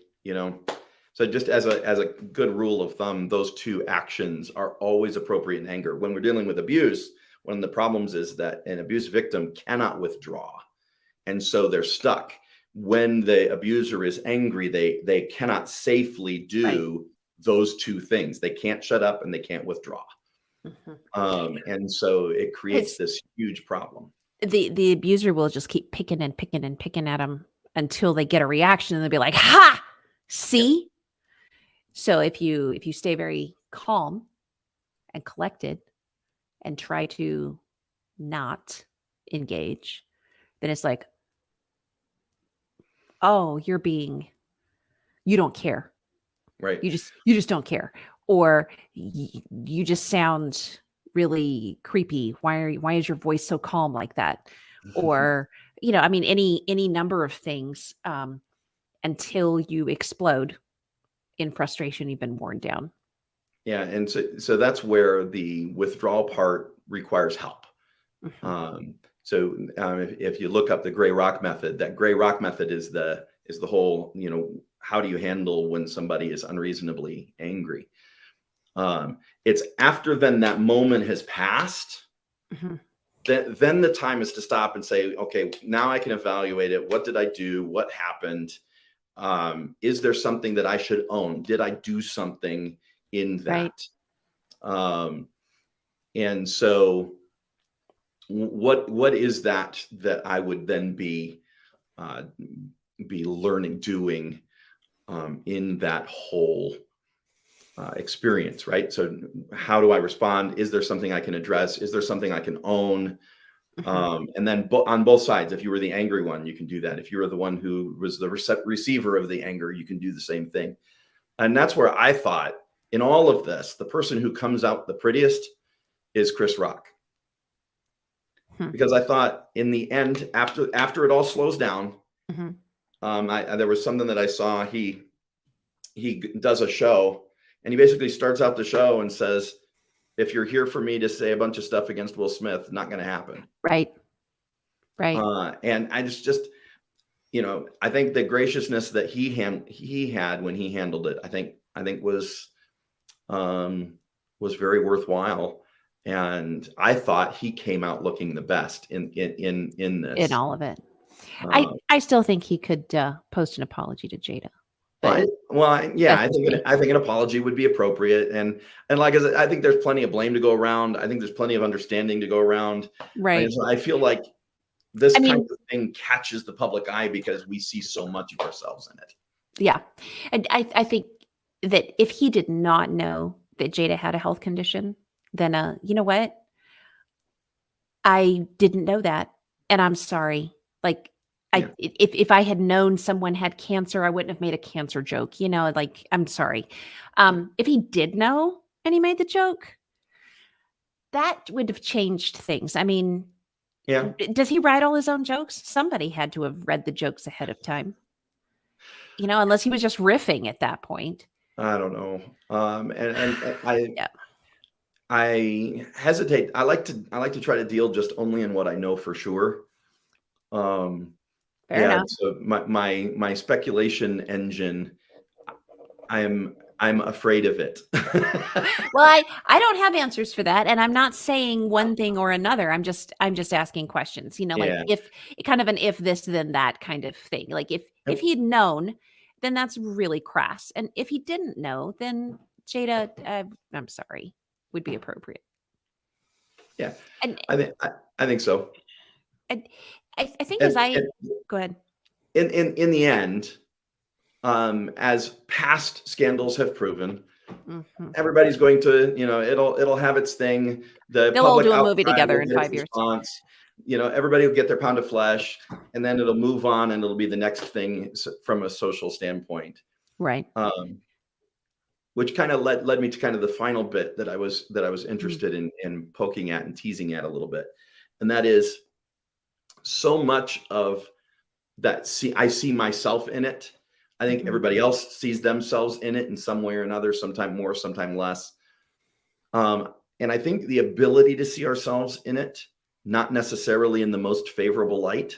So just as a good rule of thumb, those two actions are always appropriate in anger. When we're dealing with abuse, one of the problems is that an abuse victim cannot withdraw. And so they're stuck. When the abuser is angry, they cannot safely do those two things. They can't shut up and they can't withdraw. And so it creates this huge problem. The abuser will just keep picking and picking and picking at them until they get a reaction, and they'll be like, "Ha! See?" Yeah. So if you stay very calm and collected and try to not engage, then it's like, oh, you don't care. Right. You just don't care. Or you just sound really creepy. Why is your voice so calm like that? Or, any number of things, until you explode in frustration, you've been worn down. Yeah. And so that's where the withdrawal part requires help. If you look up the gray rock method, that gray rock method is the whole, how do you handle when somebody is unreasonably angry? It's after then that moment has passed, then the time is to stop and say, okay, now I can evaluate it. What did I do? What happened? Is there something that I should own? Did I do something in that? Right. And so what is that I would then be learning, doing in that whole experience, right? So how do I respond? Is there something I can address? Is there something I can own? And then on both sides, if you were the angry one, you can do that. If you were the one who was the receiver of the anger, you can do the same thing. And that's where I thought in all of this, the person who comes out the prettiest is Chris Rock. Because I thought in the end, after it all slows down, there was something that I saw. He does a show, and he basically starts out the show and says, if you're here for me to say a bunch of stuff against Will Smith, not going to happen. Right. And I just I think the graciousness that he had when he handled it, I think was very worthwhile. And I thought he came out looking the best in in this. all of it. Uh, I still think he could post an apology to Jada. But yeah, that's just me. I think an apology would be appropriate, and like I said, I think there's plenty of blame to go around. I think there's plenty of understanding to go around. Right. So I feel like this I kind mean, of thing catches the public eye because we see so much of ourselves in it. yeah. And I think that if he did not know that Jada had a health condition, then you know what? I didn't know that, and I'm sorry. Like, Yeah. if I had known someone had cancer, I wouldn't have made a cancer joke, like, I'm sorry. If he did know and he made the joke, that would have changed things. I mean, Yeah, does he write all his own jokes? Somebody had to have read the jokes ahead of time, unless he was just riffing at that point. I don't know. And I Yeah. I hesitate. I like to try to deal just only in what I know for sure. Fair Yeah, enough. so my speculation engine, I'm afraid of it. Well, I don't have answers for that, and I'm not saying one thing or another. I'm just asking questions. Like Yeah. if kind of an if this then that kind of thing. Like if Yep. he'd known, then that's really crass, and if he didn't know, then Jada, I'm sorry, would be appropriate. Yeah, And I think so. I think And, go ahead. in the end, as past scandals have proven, Mhm. everybody's going to, it'll have its thing. The They'll all public do a movie outcry together will in get its 5 years. response. Everybody will get their pound of flesh, and then it'll move on, and it'll be the next thing from a social standpoint. Right. Which kind of led me to kind of the final bit that I was Mm. interested in poking at and teasing at a little bit, and that is so much of that. I see myself in it. I think Mhm. everybody else sees themselves in it in some way or another, sometime more, sometime less. And I think the ability to see ourselves in it, not necessarily in the most favorable light.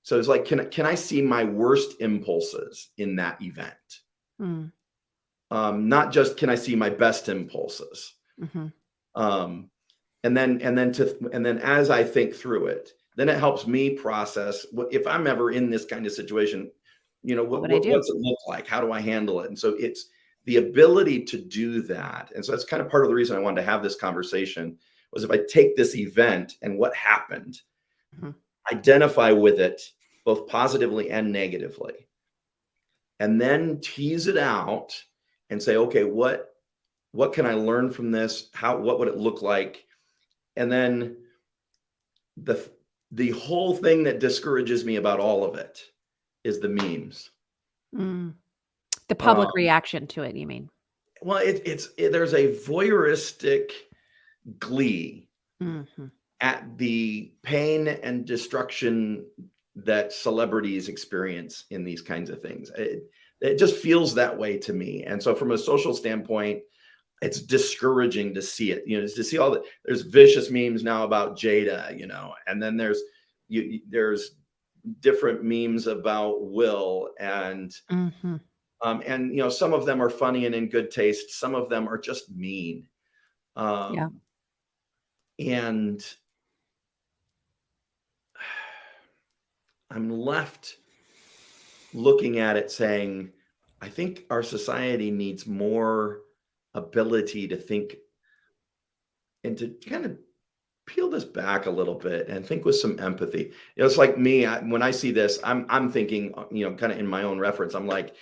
So it's like, can I see my worst impulses in that event? Mm. Not just can I see my best impulses. Mhm. And then as I think through it, then it helps me process what if I'm ever in this kind of situation, What would I do? what's it look like? How do I handle it? And so it's the ability to do that. And so that's kind of part of the reason I wanted to have this conversation was if I take this event and what happened, Mhm. identify with it both positively and negatively, and then tease it out and say, okay, what can I learn from this? What would it look like? And then the whole thing that discourages me about all of it is the memes. Mm. The public Um, reaction to it, you mean? well, there's a voyeuristic glee Mhm. at the pain and destruction that celebrities experience in these kinds of things. It just feels that way to me. And so from a social standpoint, it's discouraging to see it, to see there's vicious memes now about Jada, and then there's different memes about Will, and Mhm. some of them are funny and in good taste. Some of them are just mean. Yeah. And I'm left looking at it saying, I think our society needs more ability to think and to kind of peel this back a little bit and think with some empathy. It's like me, when I see this, I'm thinking, kind of in my own reference, I'm like,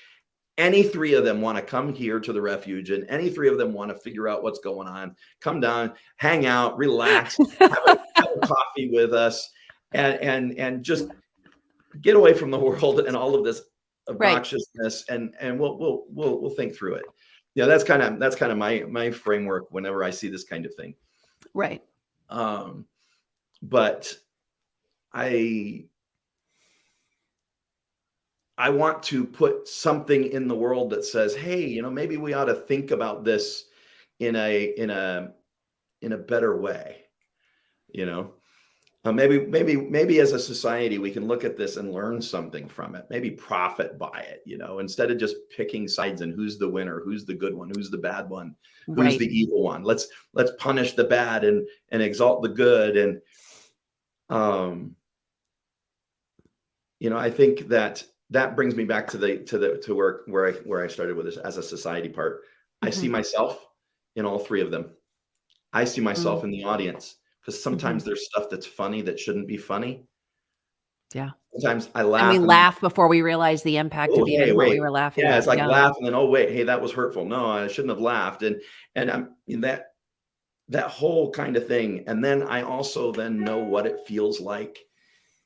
any three of them want to come here to the refuge, and any three of them want to figure out what's going on, come down, hang out, relax, have a coffee with us, and just get away from the world and all of this Right. obnoxiousness, and we'll think through it. Yeah, that's kind of my framework whenever I see this kind of thing. Right. But I want to put something in the world that says, hey, maybe we ought to think about this in a better way, maybe as a society we can look at this and learn something from it. Maybe profit by it. Instead of just picking sides and who's the winner, who's the good one, who's the bad one, who's Right. the evil one. Let's punish the bad and exalt the good. And I think that brings me back to where I started with this as a society part. I see myself in all three of them. I see myself in the audience, because sometimes there's stuff that's funny that shouldn't be funny. Yeah. Sometimes I laugh. And we laugh before we realize the impact of even what we were laughing Yeah, at. it's like laugh and then, oh wait, hey, that was hurtful. No, I shouldn't have laughed. And I'm in that whole kind of thing. And then I also then know what it feels like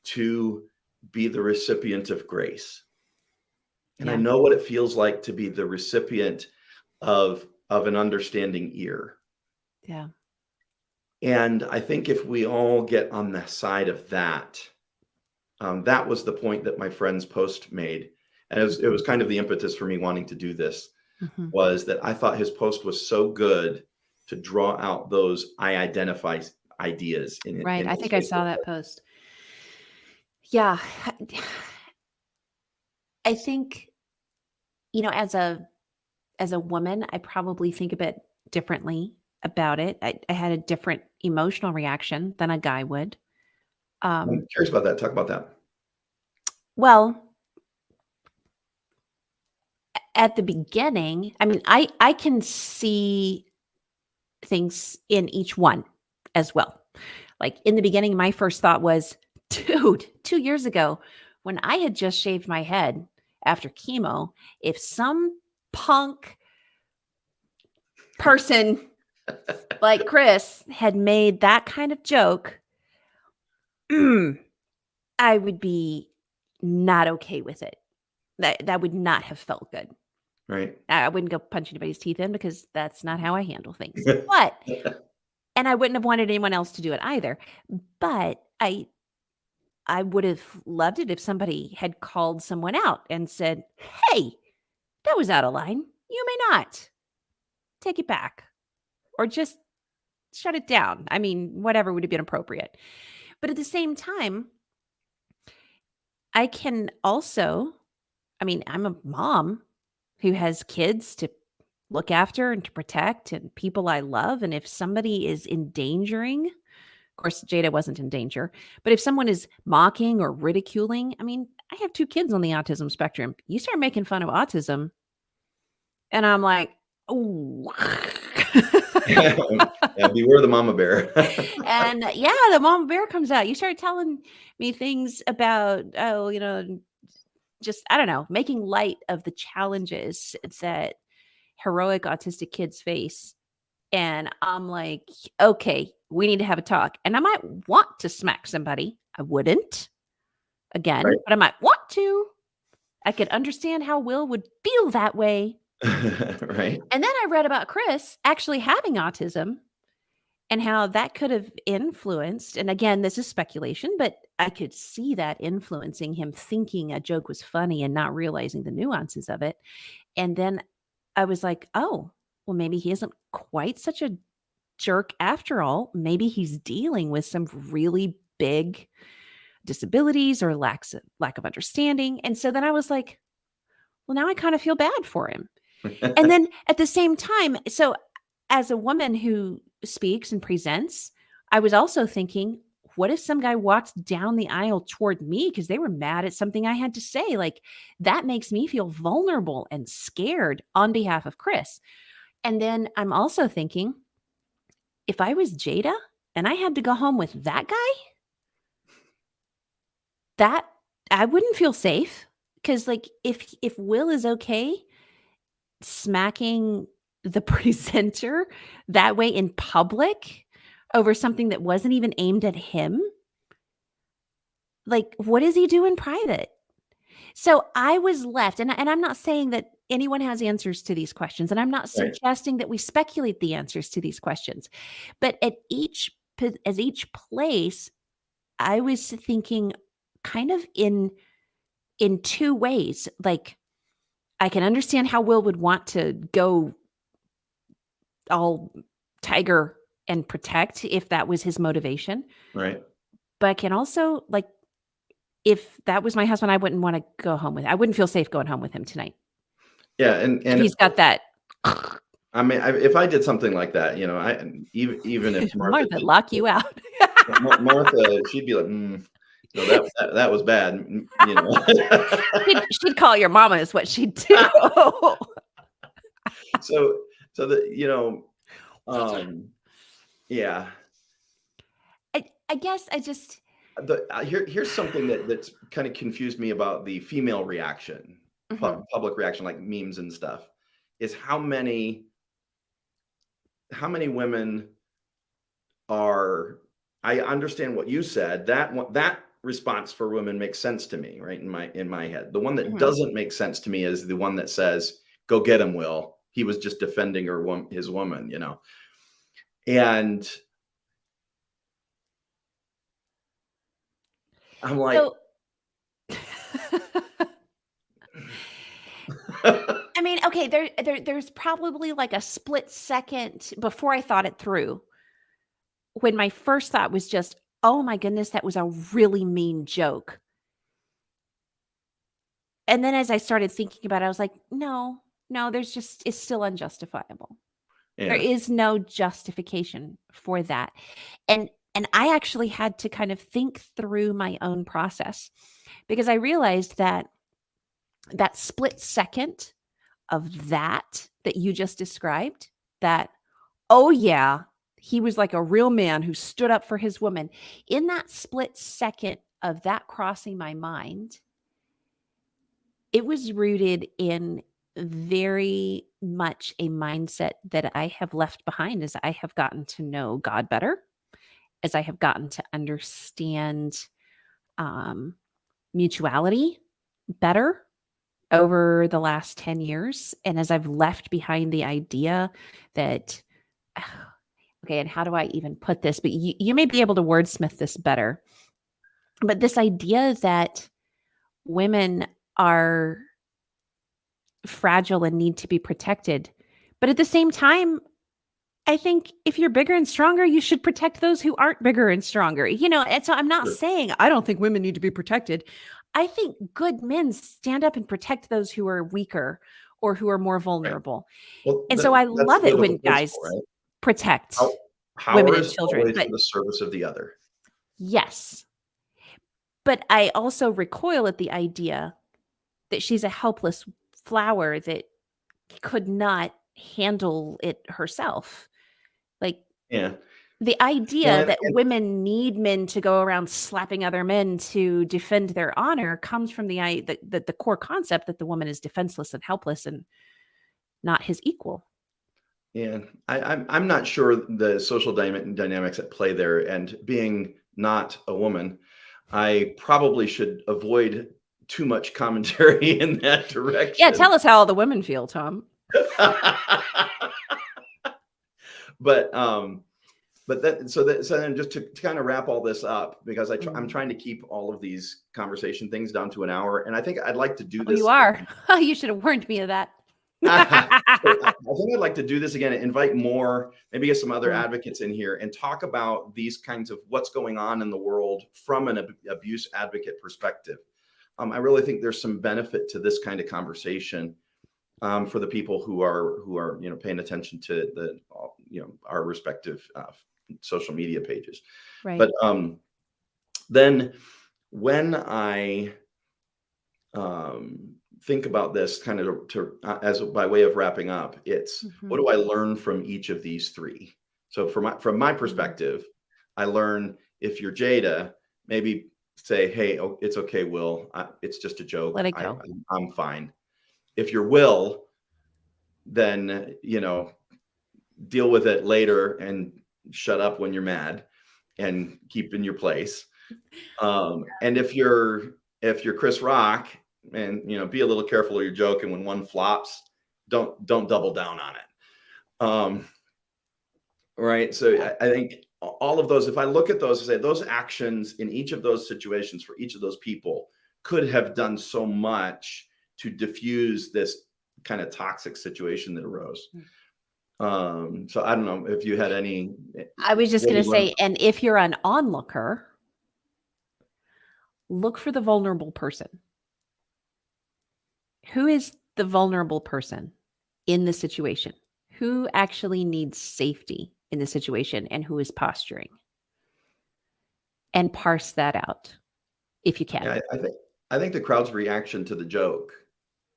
to be the recipient of grace. And I know what it feels like to be the recipient of an understanding ear. Yeah. And I think if we all get on the side of that, that was the point that my friend's post made. And it was kind of the impetus for me wanting to do this, was that I thought his post was so good to draw out those I identify ideas in it. Right. I think I saw that post. Yeah. I think, as a woman, I probably think a bit differently about it. I had a different emotional reaction than a guy would. I'm curious about that. Talk about that. Well, at the beginning, I mean, I can see things in each one as well. Like in the beginning, my first thought was, dude, 2 years ago, when I had just shaved my head after chemo, if some punk person like Chris had made that kind of joke, I would be not okay with it. That would not have felt good. Right. I wouldn't go punch anybody's teeth in, because that's not how I handle things. And I wouldn't have wanted anyone else to do it either. But I would have loved it if somebody had called someone out and said, hey, that was out of line. You may not. Take it back. Or just shut it down. I mean, whatever would have been appropriate. But at the same time, I can also, I'm a mom who has kids to look after and to protect and people I love. And if somebody is endangering, of course, Jada wasn't in danger, but if someone is mocking or ridiculing, I have 2 kids on the autism spectrum. You start making fun of autism, and I'm like, oh. Yeah, beware the mama bear. And the mama bear comes out. You start telling me things about, just, I don't know, making light of the challenges that heroic autistic kids face. And I'm like, okay, we need to have a talk. And I might want to smack somebody. I wouldn't, again, but I might want to. I could understand how Will would feel that way. Right. And then I read about Chris actually having autism and how that could have influenced. And again, this is speculation, but I could see that influencing him thinking a joke was funny and not realizing the nuances of it. And then I was like, oh, well, maybe he isn't quite such a jerk after all. Maybe he's dealing with some really big disabilities or lack of understanding. And so then I was like, well, now I kind of feel bad for him. And then at the same time, so as a woman who speaks and presents, I was also thinking, what if some guy walked down the aisle toward me because they were mad at something I had to say? Like, that makes me feel vulnerable and scared on behalf of Chris. And then I'm also thinking, if I was Jada and I had to go home with that guy, that I wouldn't feel safe. Because like if Will is okay smacking the presenter that way in public over something that wasn't even aimed at him, like, what does he do in private? So I was left, and I'm not saying that anyone has answers to these questions, and I'm not suggesting that we speculate the answers to these questions, but at each place, I was thinking kind of in 2 ways. Like, I can understand how Will would want to go all tiger and protect if that was his motivation. Right. but I can also, like, if that was my husband, I wouldn't want to go home with. I wouldn't feel safe going home with him tonight Yeah, if he's got that. I mean, if I did something like that, even if Martha Martha, lock you out. Martha, she'd be like, no, that was bad, She'd call your mama is what she'd do. So yeah. I guess I just Here's something that's kind of confused me about the female reaction, public reaction, like memes and stuff, is how many women are. I understand what you said. That response for women makes sense to me, right? In my head, the one that doesn't make sense to me is the one that says, "Go get him, Will. He was just defending his woman," And I'm like, so, I mean, okay, there's probably like a split second before I thought it through when my first thought was just, oh my goodness, that was a really mean joke. And then as I started thinking about it, I was like, no, it's still unjustifiable. There yeah, is no justification for that. And I actually had to kind of think through my own process because I realized that split second of that you just described, that, oh yeah, he was like a real man who stood up for his woman. In that split second of that crossing my mind, it was rooted in very much a mindset that I have left behind as I have gotten to know God better, as I have gotten to understand mutuality better over the last 10 years. And as I've left behind the idea that, okay, and how do I even put this? But you may be able to wordsmith this better. But this idea that women are fragile and need to be protected. But at the same time, I think if you're bigger and stronger, you should protect those who aren't bigger and stronger. And so I'm not saying I don't think women need to be protected. I think good men stand up and protect those who are weaker or who are more vulnerable. right. Well, And so I that's love a bit it of a when guys principle, right? protect Power women and is children. always But for the service of the other. yes, but I also recoil at the idea that she's a helpless flower that could not handle it herself. Like, Yeah. the idea And that women need men to go around slapping other men to defend their honor comes from the core concept that the woman is defenseless and helpless and not his equal. yeah, I'm not sure the social dynamics at play there. And being not a woman, I probably should avoid too much commentary in that Yeah, direction. tell us how all the women feel, Tom. But so then just to kind of wrap all this up, because I'm trying to keep all of these conversation things down to an hour, and I think I'd like to do Oh, this. you are. You should have warned me of that. I think I'd like to do this again, invite more, maybe get some other advocates in here and talk about these kinds of what's going on in the world from an abuse advocate perspective. I really think there's some benefit to this kind of conversation for the people who are paying attention to the our respective social media pages. Right. But then when I think about this kind of as by way of wrapping up, it's what do I learn from each of these three? So from my perspective, I learn if you're Jada, maybe say, hey, it's okay, Will. It's just a joke. Let it go. I'm fine. If you're Will, then deal with it later and shut up when you're mad and keep in your place. And if you're Chris Rock, and be a little careful of your joke, and when one flops, don't double down on it. Right. So I think all of those, if I look at those and say those actions in each of those situations for each of those people could have done so much to diffuse this kind of toxic situation that arose. So I don't know if you had any. I was just going to say, and if you're an onlooker, look for the vulnerable person. Who is the vulnerable person in the situation? Who actually needs safety in the situation and who is posturing? And parse that out if you can. Yeah, I think the crowd's reaction to the joke,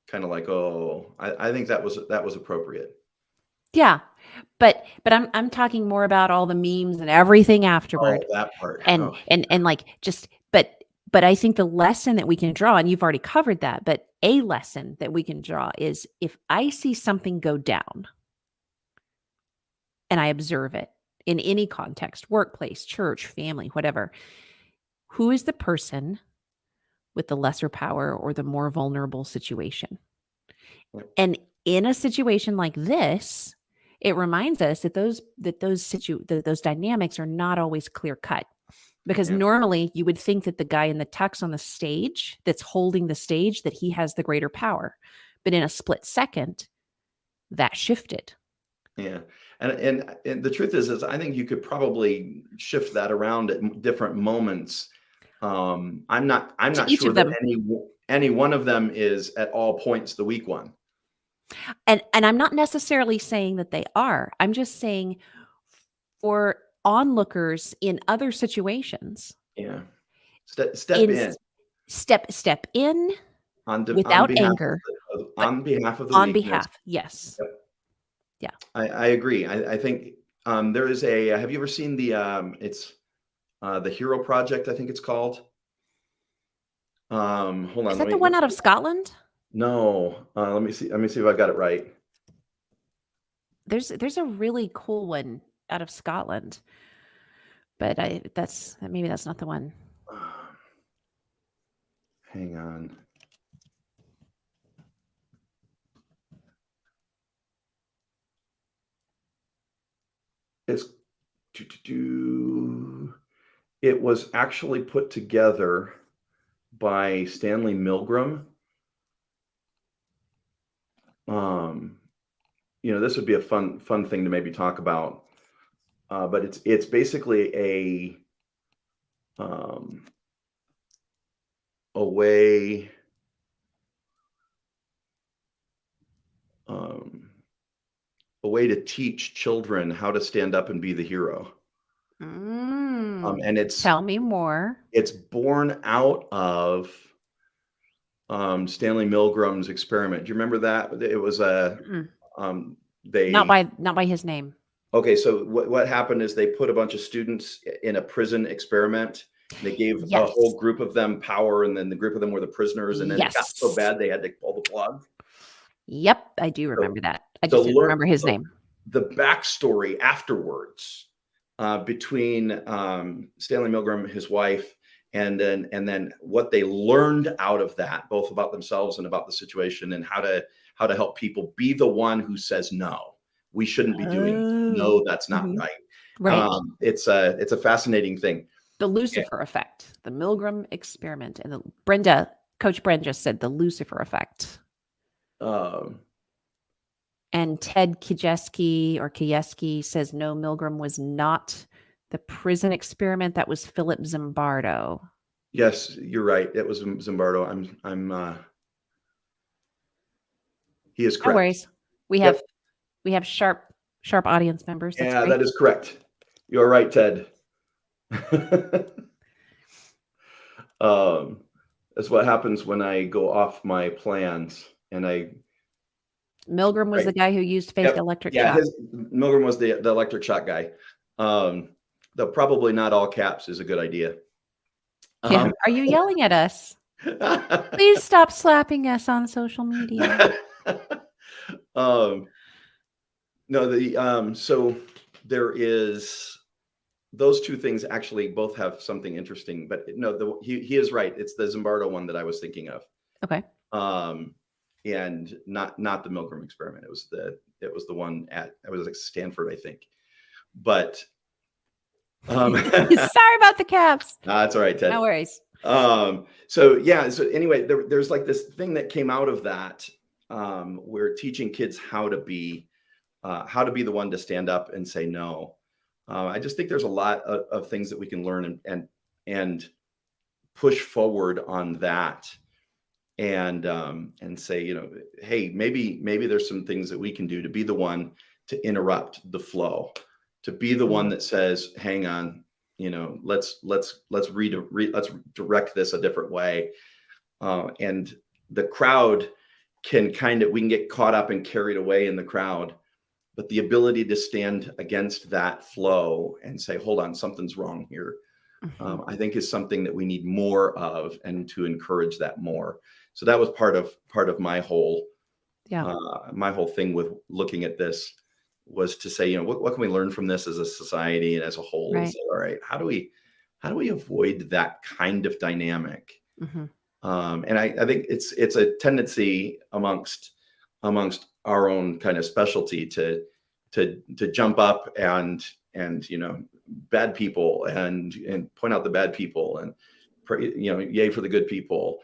kind of like, oh, I think that was appropriate. Yeah. But I'm talking more about all the memes and everything afterward. Oh, that part. And Oh, and like just but I think the lesson that we can draw, and you've already covered that, but a lesson that we can draw is if I see something go down and I observe it in any context, workplace, church, family, whatever, who is the person with the lesser power or the more vulnerable situation? Yep. And in a situation like this, it reminds us that those dynamics are not always clear cut. Because Yeah. normally you would think that the guy in the tux on the stage that's holding the stage, that he has the greater power. But in a split second, that shifted. Yeah. And the truth is I think you could probably shift that around at different moments. I'm not To each sure of that them. any one of them is at all points the weak one. And I'm not necessarily saying that they are. I'm just saying for onlookers in other situations, Yeah. Step in step in on without behalf anger, but on behalf of the on weakness. behalf. Yes. Yep. Yeah. I agree. I think there is a. Have you ever seen it's the Hero Project? I think it's called. Hold on. Is that the one out of Scotland? No. Let me see. Let me see if I got it right. There's a really cool one out of Scotland, but maybe that's not the one. Hang on. It's it was actually put together by Stanley Milgram. This would be a fun thing to maybe talk about. But it's basically a way a way to teach children how to stand up and be the hero. And Tell me more. it's born out of Stanley Milgram's experiment. Do you remember that? It was Not by his name. Okay, so what happened is they put a bunch of students in a prison experiment. They gave a whole group of them power, and then the group of them were the prisoners, and then it got so bad they had to pull the plug. Yep, I do remember that. I just didn't remember his name. The backstory afterwards between Stanley Milgram, his wife, and then what they learned out of that, both about themselves and about the situation, and how to help people be the one who says no. We shouldn't be doing this. No, that's not right. Right. It's a fascinating thing. The Lucifer effect, the Milgram experiment, and Coach Brenda said the Lucifer effect. And Ted Kieski says no, Milgram was not the prison experiment. That was Philip Zimbardo. Yes, you're right. It was Zimbardo. He is correct. No worries. We have sharp audience members. That's great. That is correct. You're right, Ted. That's what happens when I go off my plans and Milgram was the guy who used fake electric shock. Milgram was the electric shock guy. Though probably not all caps is a good idea. Are you yelling at us? Please stop slapping us on social media. No, so there is those two things actually both have something interesting, but no, he is right. It's the Zimbardo one that I was thinking of. Okay. And not the Milgram experiment. It was the one it was like Stanford, I think. But sorry about the caps. That's all right, Ted. No worries. So anyway, there's like this thing that came out of that. We're teaching kids how to be the one to stand up and say no. I just think there's a lot of things that we can learn and push forward on that and say, you know, hey, maybe there's some things that we can do to be the one to interrupt the flow, to be the one that says, hang on, you know, let's direct this a different way. And the crowd we can get caught up and carried away in the crowd, but the ability to stand against that flow and say, hold on, something's wrong here. I think is something that we need more of, and to encourage that more. So that was part of my whole thing with looking at this, was to say, you know, what can we learn from this as a society and as a whole? Right. And say, all right, how do we avoid that kind of dynamic? And I think it's a tendency amongst our own kind of specialty to jump up and you know, bad people and point out the bad people and pray, you know, yay for the good people.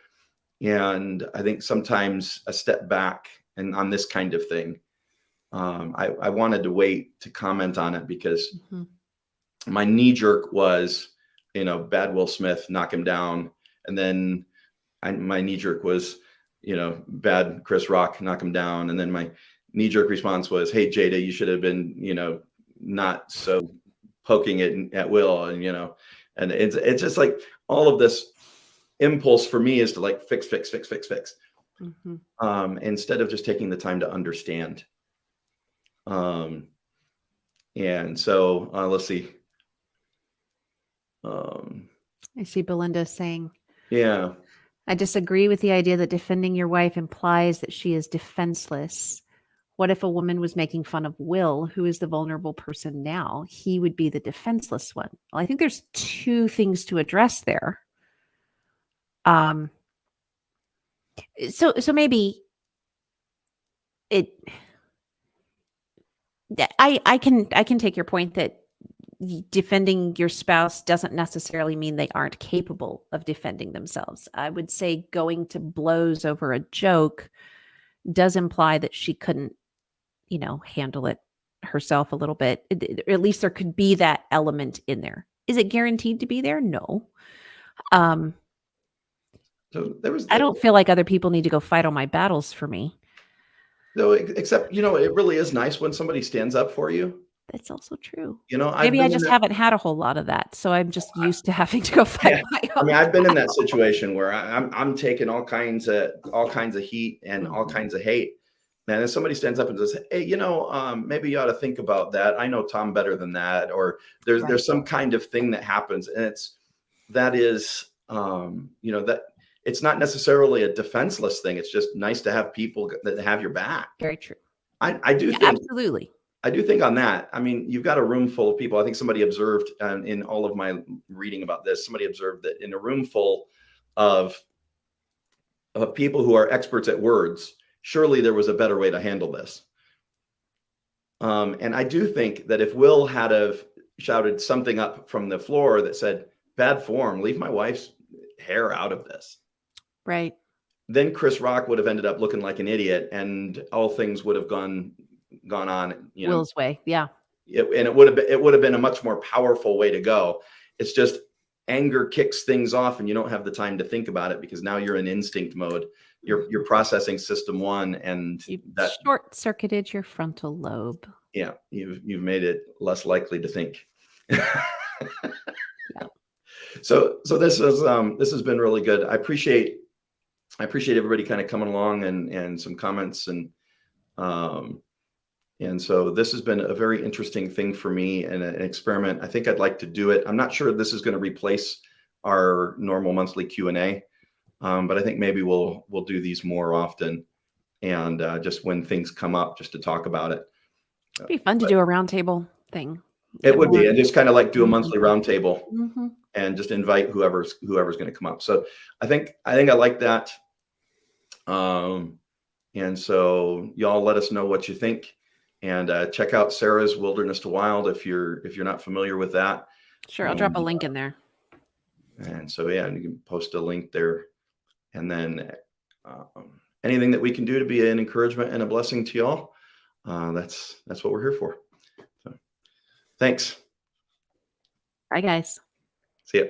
And I think sometimes a step back and on this kind of thing, I wanted to wait to comment on it because my knee jerk was, you know, bad Will Smith, knock him down. And then my knee jerk was, you know, bad Chris Rock, knock him down. And then my knee jerk response was, hey, Jada, you should have been, you know, not so poking it at Will. And, you know, and it's just like all of this impulse for me is to like fix. Instead of just taking the time to understand. And so let's see. I see Belinda saying, Yeah. I disagree with the idea that defending your wife implies that she is defenseless. What if a woman was making fun of Will, who is the vulnerable person now? He would be the defenseless one. Well, I think there's two things to address there. So maybe I can take your point that defending your spouse doesn't necessarily mean they aren't capable of defending themselves. I would say going to blows over a joke does imply that she couldn't, you know, handle it herself a little bit. Or at least there could be that element in there. Is it guaranteed to be there? No. So there was. I don't feel like other people need to go fight all my battles for me. No, except, you know, it really is nice when somebody stands up for you. That's also true. You know, Maybe I just haven't had a whole lot of that, so I'm just used to having to go fight my own. I mean, I've been in that situation where I'm taking all kinds of heat and all kinds of hate. And if somebody stands up and says, hey, you know, maybe you ought to think about that. I know Tom better than that. Or there's some kind of thing that happens. And that is, you know, that it's not necessarily a defenseless thing. It's just nice to have people that have your back. Very true. I do think, absolutely. I do think on that. I mean, you've got a room full of people. I think somebody observed in all of my reading about this, somebody observed that in a room full of people who are experts at words, surely there was a better way to handle this. And I do think that if Will had have shouted something up from the floor that said, bad form, leave my wife's hair out of this. Right. Then Chris Rock would have ended up looking like an idiot, and all things would have gone on, you know, Will's way. Yeah. And it would have been a much more powerful way to go. It's just anger kicks things off and you don't have the time to think about it because now you're in instinct mode. You're processing system one, and that short-circuited your frontal lobe. Yeah, you've made it less likely to think. Yeah. So this has been really good. I appreciate everybody kind of coming along and some comments and so this has been a very interesting thing for me and an experiment. I think I'd like to do it. I'm not sure this is going to replace our normal monthly Q&A, but I think maybe we'll do these more often and just when things come up, just to talk about it. It'd be fun to do a roundtable thing. It would be, and just kind of like do a monthly roundtable Mm-hmm. and just invite whoever's going to come up. So I think I like that. And so y'all let us know what you think, and check out Sarah's Wilderness to Wild if you're not familiar with that. Sure, I'll drop a link in there. And so yeah, and you can post a link there, and then anything that we can do to be an encouragement and a blessing to y'all, that's what we're here for. So thanks. Bye, guys. See ya.